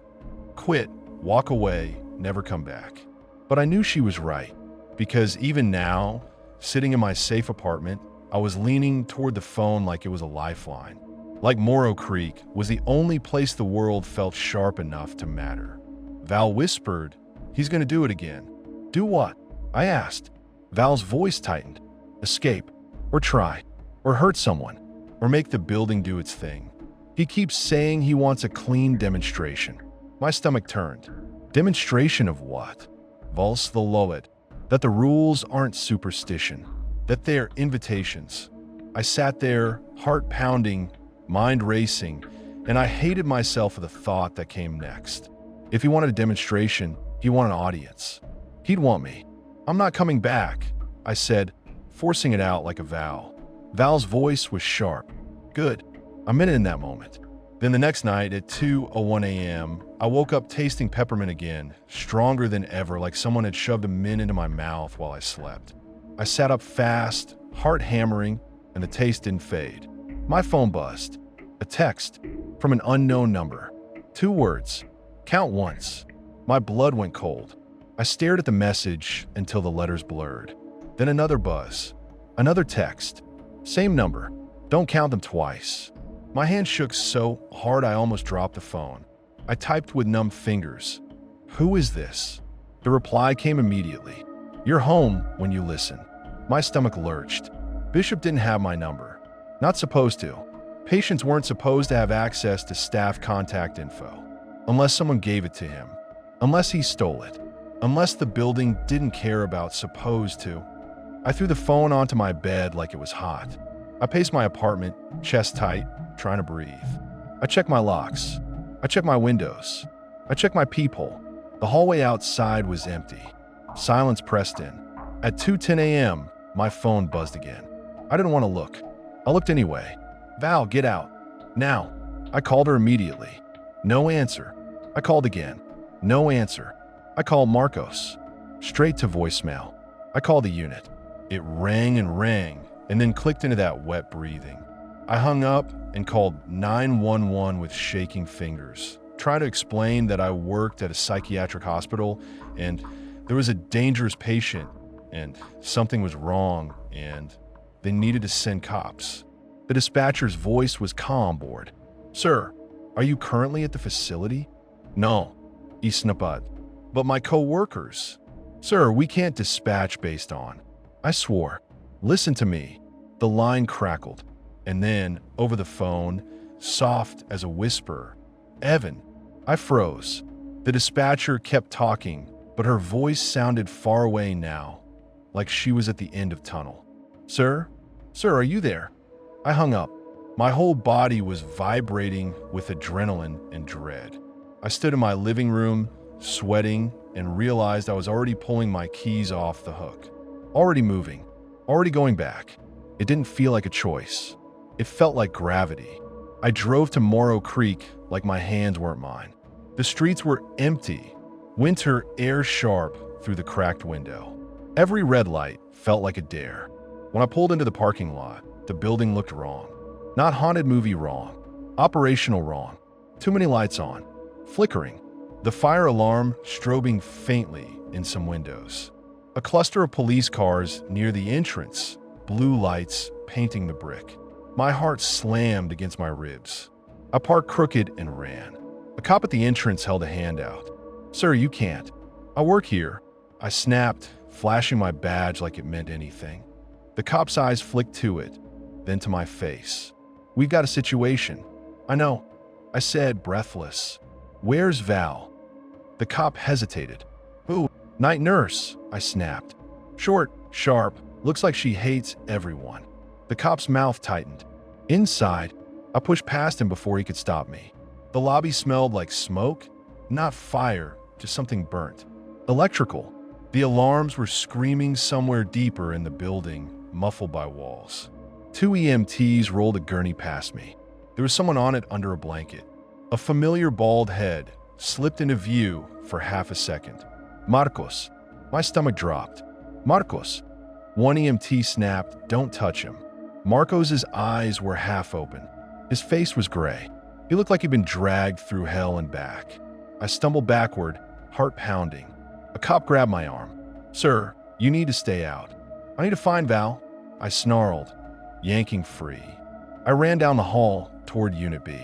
Quit, walk away, never come back. But I knew she was right, because even now, sitting in my safe apartment, I was leaning toward the phone like it was a lifeline. Like Morrow Creek was the only place the world felt sharp enough to matter. Val whispered, "He's going to do it again." "Do what?" I asked. Val's voice tightened. "Escape, or try, or hurt someone, or make the building do its thing. He keeps saying he wants a clean demonstration." My stomach turned. Demonstration of what? Val's the Loet. That the rules aren't superstition, that they're invitations. I sat there, heart pounding, mind racing, and I hated myself for the thought that came next. If he wanted a demonstration, he wanted an audience. He'd want me. "I'm not coming back," I said, forcing it out like a vow. Val's voice was sharp. "Good." I meant it in that moment. Then the next night at 2:01 a.m., I woke up tasting peppermint again, stronger than ever, like someone had shoved a mint into my mouth while I slept. I sat up fast, heart hammering, and the taste didn't fade. My phone buzzed. A text from an unknown number. 2 words. Count once. My blood went cold. I stared at the message until the letters blurred. Then another buzz. Another text. Same number. Don't count them twice. My hand shook so hard I almost dropped the phone. I typed with numb fingers. "Who is this?" The reply came immediately. "You're home when you listen." My stomach lurched. Bishop didn't have my number. Not supposed to. Patients weren't supposed to have access to staff contact info. Unless someone gave it to him. Unless he stole it. Unless the building didn't care about supposed to. I threw the phone onto my bed like it was hot. I paced my apartment, chest tight, trying to breathe. I checked my locks. I checked my windows. I checked my peephole. The hallway outside was empty. Silence pressed in. At 2:10 a.m., my phone buzzed again. I didn't want to look. I looked anyway. "Val, get out. Now." I called her immediately. No answer. I called again. No answer. I called Marcos. Straight to voicemail. I called the unit. It rang, and then clicked into that wet breathing. I hung up and called 911 with shaking fingers. Tried to explain that I worked at a psychiatric hospital and there was a dangerous patient and something was wrong and they needed to send cops. The dispatcher's voice was calm, bored. "Sir, are you currently at the facility?" "No, Isnapat. But my co-workers." "Sir, we can't dispatch based on." I swore. "Listen to me." The line crackled. And then, over the phone, soft as a whisper, "Evan." I froze. The dispatcher kept talking, but her voice sounded far away now, like she was at the end of tunnel. "Sir? Sir, are you there?" I hung up. My whole body was vibrating with adrenaline and dread. I stood in my living room, sweating, and realized I was already pulling my keys off the hook. Already moving. Already going back. It didn't feel like a choice. It felt like gravity. I drove to Morrow Creek like my hands weren't mine. The streets were empty. Winter air sharp through the cracked window. Every red light felt like a dare. When I pulled into the parking lot, the building looked wrong. Not haunted movie wrong. Operational wrong. Too many lights on. Flickering. The fire alarm strobing faintly in some windows. A cluster of police cars near the entrance. Blue lights painting the brick. My heart slammed against my ribs. I parked crooked and ran. A cop at the entrance held a hand out. "Sir, you can't. I work here." I snapped, flashing my badge like it meant anything. The cop's eyes flicked to it, then to my face. "We've got a situation." "I know," I said, breathless. "Where's Val?" The cop hesitated. "Who?" "Night nurse," I snapped. "Short, sharp, looks like she hates everyone." The cop's mouth tightened. Inside, I pushed past him before he could stop me. The lobby smelled like smoke, not fire, just something burnt. Electrical. The alarms were screaming somewhere deeper in the building, muffled by walls. 2 EMTs rolled a gurney past me. There was someone on it under a blanket. A familiar bald head slipped into view for half a second. "Marcos." My stomach dropped. "Marcos." One EMT snapped, "Don't touch him." Marcos's eyes were half open. His face was gray. He looked like he'd been dragged through hell and back. I stumbled backward, heart pounding. A cop grabbed my arm. "Sir, you need to stay out." "I need to find Val," I snarled, yanking free. I ran down the hall toward Unit B.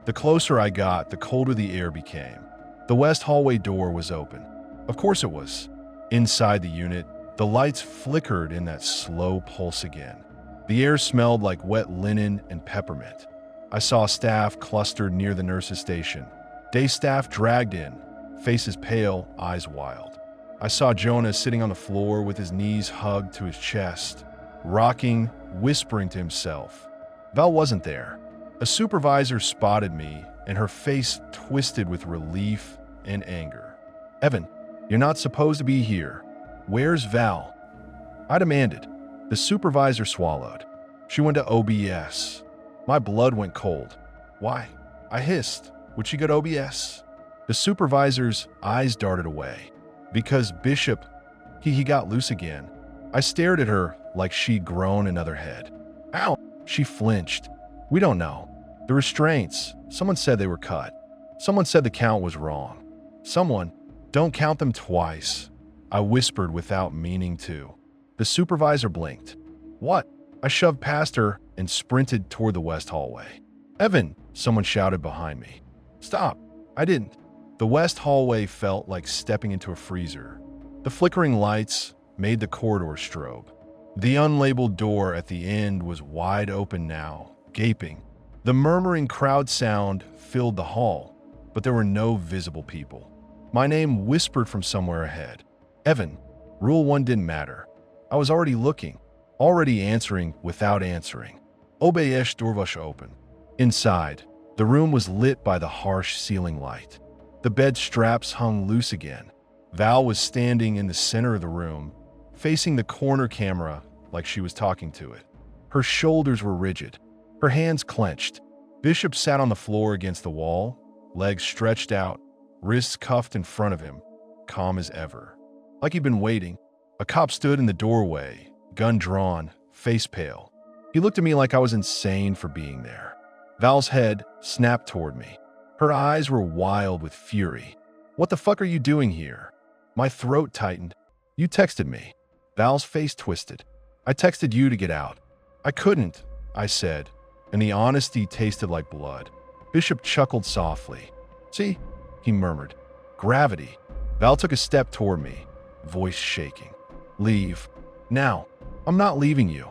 The closer I got, the colder the air became. The west hallway door was open. Of course it was. Inside the unit, the lights flickered in that slow pulse again. The air smelled like wet linen and peppermint. I saw staff clustered near the nurse's station. Day staff dragged in, faces pale, eyes wild. I saw Jonah sitting on the floor with his knees hugged to his chest, rocking, whispering to himself. Val wasn't there. A supervisor spotted me, and her face twisted with relief and anger. "Evan, you're not supposed to be here. Where's Val?" I demanded. The supervisor swallowed. "She went to OBS." My blood went cold. "Why?" I hissed. "Would she go to OBS?" The supervisor's eyes darted away. "Because Bishop, he got loose again." I stared at her like she'd grown another head. "Ow!" She flinched. "We don't know. The restraints, someone said they were cut. Someone said the count was wrong. Someone, don't count them twice." I whispered without meaning to. The supervisor blinked. "What?" I shoved past her and sprinted toward the west hallway. "Evan!" someone shouted behind me. "Stop!" I didn't. The west hallway felt like stepping into a freezer. The flickering lights made the corridor strobe. The unlabeled door at the end was wide open now, gaping. The murmuring crowd sound filled the hall, but there were no visible people. My name whispered from somewhere ahead. "Evan." Rule 1 didn't matter. I was already looking, already answering without answering. OBS door was open. Inside, the room was lit by the harsh ceiling light. The bed straps hung loose again. Val was standing in the center of the room, facing the corner camera like she was talking to it. Her shoulders were rigid, her hands clenched. Bishop sat on the floor against the wall, legs stretched out, wrists cuffed in front of him, calm as ever. Like he'd been waiting. A cop stood in the doorway, gun drawn, face pale. He looked at me like I was insane for being there. Val's head snapped toward me. Her eyes were wild with fury. "What the fuck are you doing here?" My throat tightened. "You texted me." Val's face twisted. "I texted you to get out." "I couldn't," I said, and the honesty tasted like blood. Bishop chuckled softly. "See?" he murmured. "Gravity." Val took a step toward me, voice shaking. "Leave. Now." "I'm not leaving you,"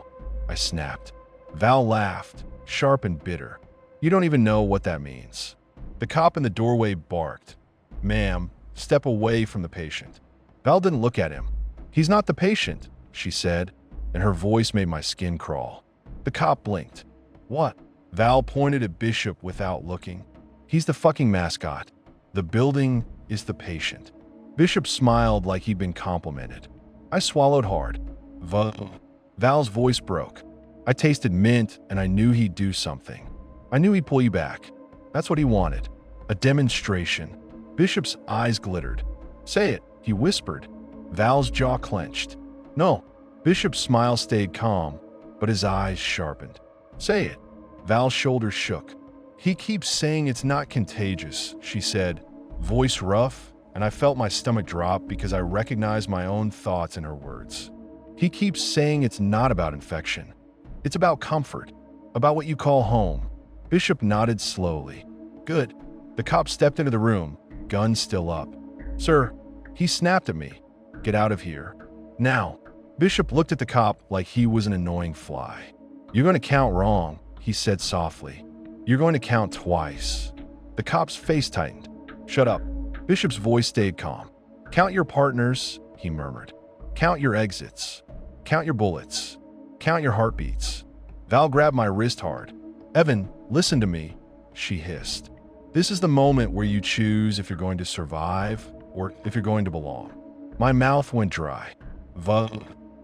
I snapped. Val laughed, sharp and bitter. "You don't even know what that means." The cop in the doorway barked. "Ma'am, step away from the patient." Val didn't look at him. "He's not the patient," she said, and her voice made my skin crawl. The cop blinked. "What?" Val pointed at Bishop without looking. "He's the fucking mascot. The building is the patient." Bishop smiled like he'd been complimented. I swallowed hard. Val's voice broke. I tasted mint, and I knew he'd do something. I knew he'd pull you back. That's what he wanted. A demonstration. Bishop's eyes glittered. "Say it," he whispered. Val's jaw clenched. "No." Bishop's smile stayed calm, but his eyes sharpened. "Say it." Val's shoulders shook. "He keeps saying it's not contagious," she said, voice rough, and I felt my stomach drop because I recognized my own thoughts in her words. "He keeps saying it's not about infection. It's about comfort, about what you call home." Bishop nodded slowly. "Good." The cop stepped into the room, gun still up. "Sir," he snapped at me. "Get out of here. Now." Bishop looked at the cop like he was an annoying fly. "You're going to count wrong," he said softly. "You're going to count twice." The cop's face tightened. "Shut up." Bishop's voice stayed calm. "Count your partners," he murmured. "Count your exits. Count your bullets. Count your heartbeats." Val grabbed my wrist hard. "Evan, listen to me," she hissed. "This is the moment where you choose if you're going to survive or if you're going to belong." My mouth went dry.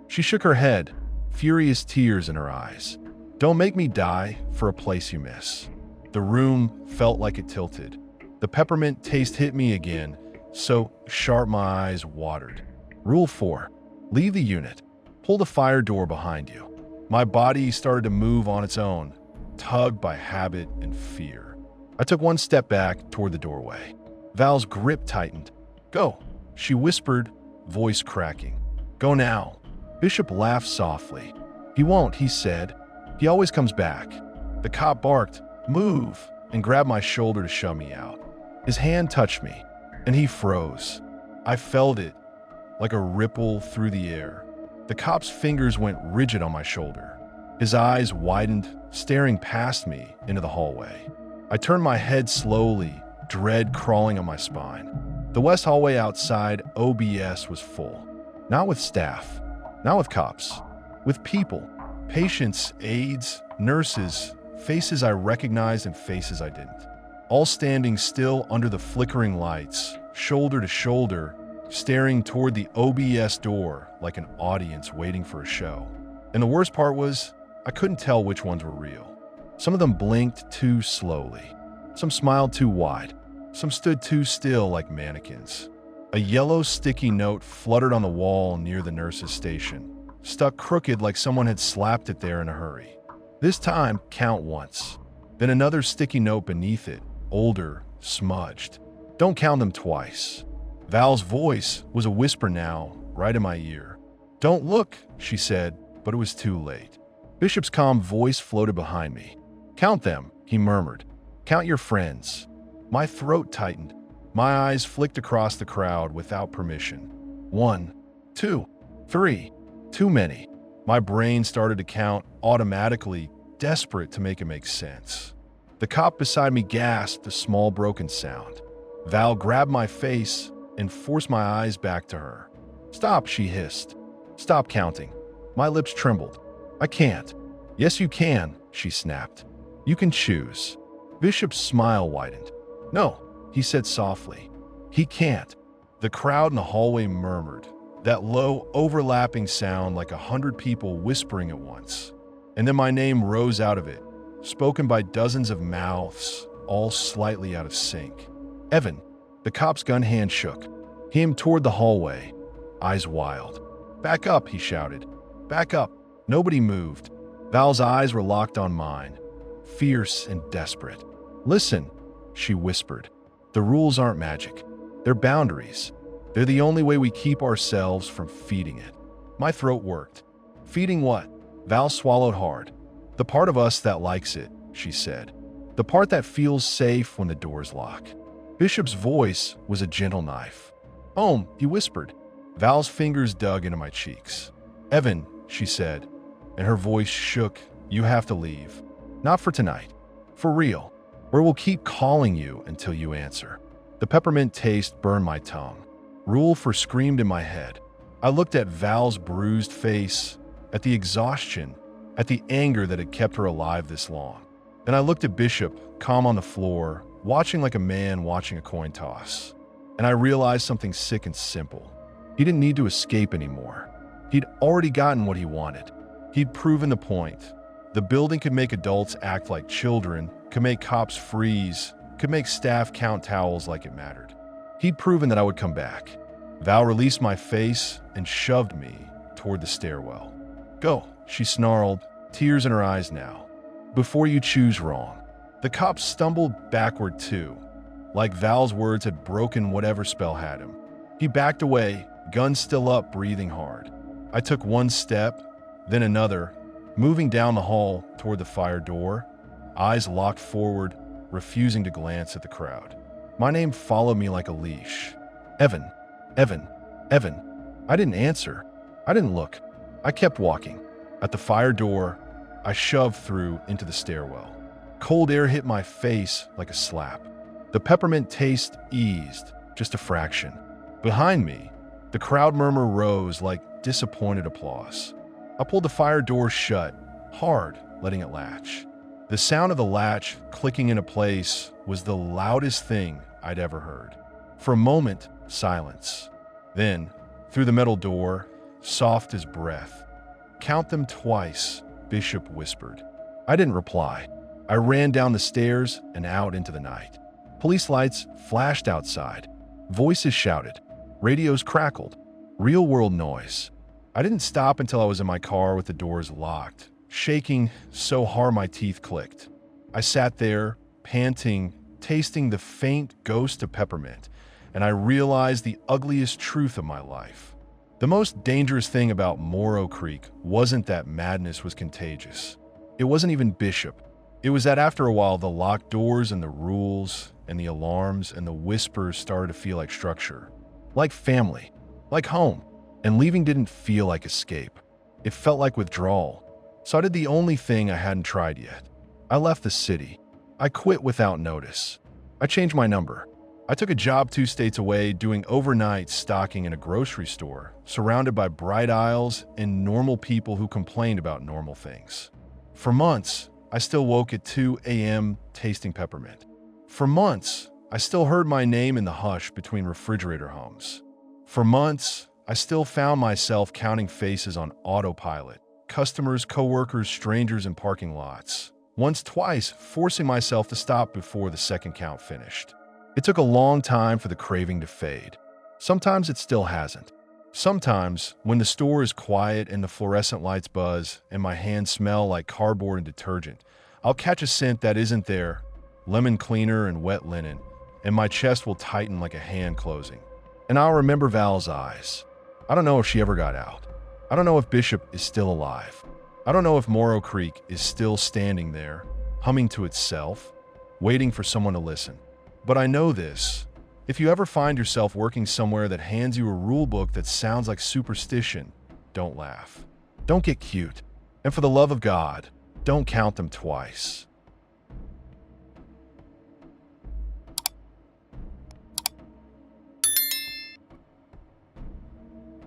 She shook her head, furious tears in her eyes. "Don't make me die for a place you miss." The room felt like it tilted. The peppermint taste hit me again, so sharp my eyes watered. Rule 4. Leave the unit. Pull the fire door behind you. My body started to move on its own, tugged by habit and fear. I took one step back toward the doorway. Val's grip tightened. Go, she whispered, voice cracking. Go now. Bishop laughed softly. He won't, he said. He always comes back. The cop barked, move, and grabbed my shoulder to shove me out. His hand touched me, and he froze. I felt it, like a ripple through the air. The cop's fingers went rigid on my shoulder. His eyes widened, staring past me into the hallway. I turned my head slowly, dread crawling on my spine. The west hallway outside OBS was full. Not with staff, not with cops, with people, patients, aides, nurses, faces I recognized and faces I didn't. All standing still under the flickering lights, shoulder to shoulder, staring toward the OBS door like an audience waiting for a show. And the worst part was, I couldn't tell which ones were real. Some of them blinked too slowly. Some smiled too wide. Some stood too still like mannequins. A yellow sticky note fluttered on the wall near the nurse's station, stuck crooked like someone had slapped it there in a hurry. This time, count once. Then another sticky note beneath it, older, smudged. Don't count them twice. Val's voice was a whisper now, right in my ear. Don't look, she said, but it was too late. Bishop's calm voice floated behind me. Count them, he murmured. Count your friends. My throat tightened. My eyes flicked across the crowd without permission. 1, 2, 3. Too many. My brain started to count automatically, desperate to make it make sense. The cop beside me gasped a small broken sound. Val grabbed my face and forced my eyes back to her. Stop, she hissed. Stop counting. My lips trembled. I can't. Yes, you can, she snapped. You can choose. Bishop's smile widened. No, he said softly. He can't. The crowd in the hallway murmured, that low, overlapping sound like 100 people whispering at once. And then my name rose out of it, spoken by dozens of mouths, all slightly out of sync. Evan. The cop's gun hand shook. He aimed toward the hallway, eyes wild. Back up, he shouted. Back up. Nobody moved. Val's eyes were locked on mine, fierce and desperate. Listen, she whispered. The rules aren't magic. They're boundaries. They're the only way we keep ourselves from feeding it. My throat worked. Feeding what? Val swallowed hard. The part of us that likes it, she said. The part that feels safe when the doors lock. Bishop's voice was a gentle knife. Home, he whispered. Val's fingers dug into my cheeks. Evan, she said, and her voice shook. You have to leave. Not for tonight. For real. Or we'll keep calling you until you answer. The peppermint taste burned my tongue. Rule for screamed in my head. I looked at Val's bruised face, at the exhaustion, at the anger that had kept her alive this long. Then I looked at Bishop, calm on the floor, watching like a man watching a coin toss. And I realized something sick and simple. He didn't need to escape anymore. He'd already gotten what he wanted. He'd proven the point. The building could make adults act like children, could make cops freeze, could make staff count towels like it mattered. He'd proven that I would come back. Val released my face and shoved me toward the stairwell. Go, she snarled, tears in her eyes now. Before you choose wrong. The cop stumbled backward too, like Val's words had broken whatever spell had him. He backed away, gun still up, breathing hard. I took one step, then another, moving down the hall toward the fire door, eyes locked forward, refusing to glance at the crowd. My name followed me like a leash. Evan, Evan, Evan. I didn't answer. I didn't look. I kept walking. At the fire door, I shoved through into the stairwell. Cold air hit my face like a slap. The peppermint taste eased, just a fraction. Behind me, the crowd murmur rose like disappointed applause. I pulled the fire door shut, hard, letting it latch. The sound of the latch clicking into place was the loudest thing I'd ever heard. For a moment, silence. Then, through the metal door, soft as breath. Count them twice, Bishop whispered. I didn't reply. I ran down the stairs and out into the night. Police lights flashed outside. Voices shouted. Radios crackled. Real-world noise. I didn't stop until I was in my car with the doors locked, shaking so hard my teeth clicked. I sat there, panting, tasting the faint ghost of peppermint, and I realized the ugliest truth of my life. The most dangerous thing about Morrow Creek wasn't that madness was contagious. It wasn't even Bishop. It was that after a while, the locked doors and the rules and the alarms and the whispers started to feel like structure, like family, like home. And leaving didn't feel like escape. It felt like withdrawal. So I did the only thing I hadn't tried yet. I left the city. I quit without notice. I changed my number. I took a job 2 states away doing overnight stocking in a grocery store, surrounded by bright aisles and normal people who complained about normal things. For months, I still woke at 2 a.m. tasting peppermint. For months, I still heard my name in the hush between refrigerator hums. For months, I still found myself counting faces on autopilot, customers, coworkers, strangers in parking lots. Once, twice, forcing myself to stop before the second count finished. It took a long time for the craving to fade. Sometimes it still hasn't. Sometimes, when the store is quiet and the fluorescent lights buzz and my hands smell like cardboard and detergent, I'll catch a scent that isn't there, lemon cleaner and wet linen, and my chest will tighten like a hand closing. And I'll remember Val's eyes. I don't know if she ever got out. I don't know if Bishop is still alive. I don't know if Morrow Creek is still standing there, humming to itself, waiting for someone to listen. But I know this. If you ever find yourself working somewhere that hands you a rule book that sounds like superstition, don't laugh. Don't get cute. And for the love of God, don't count them twice.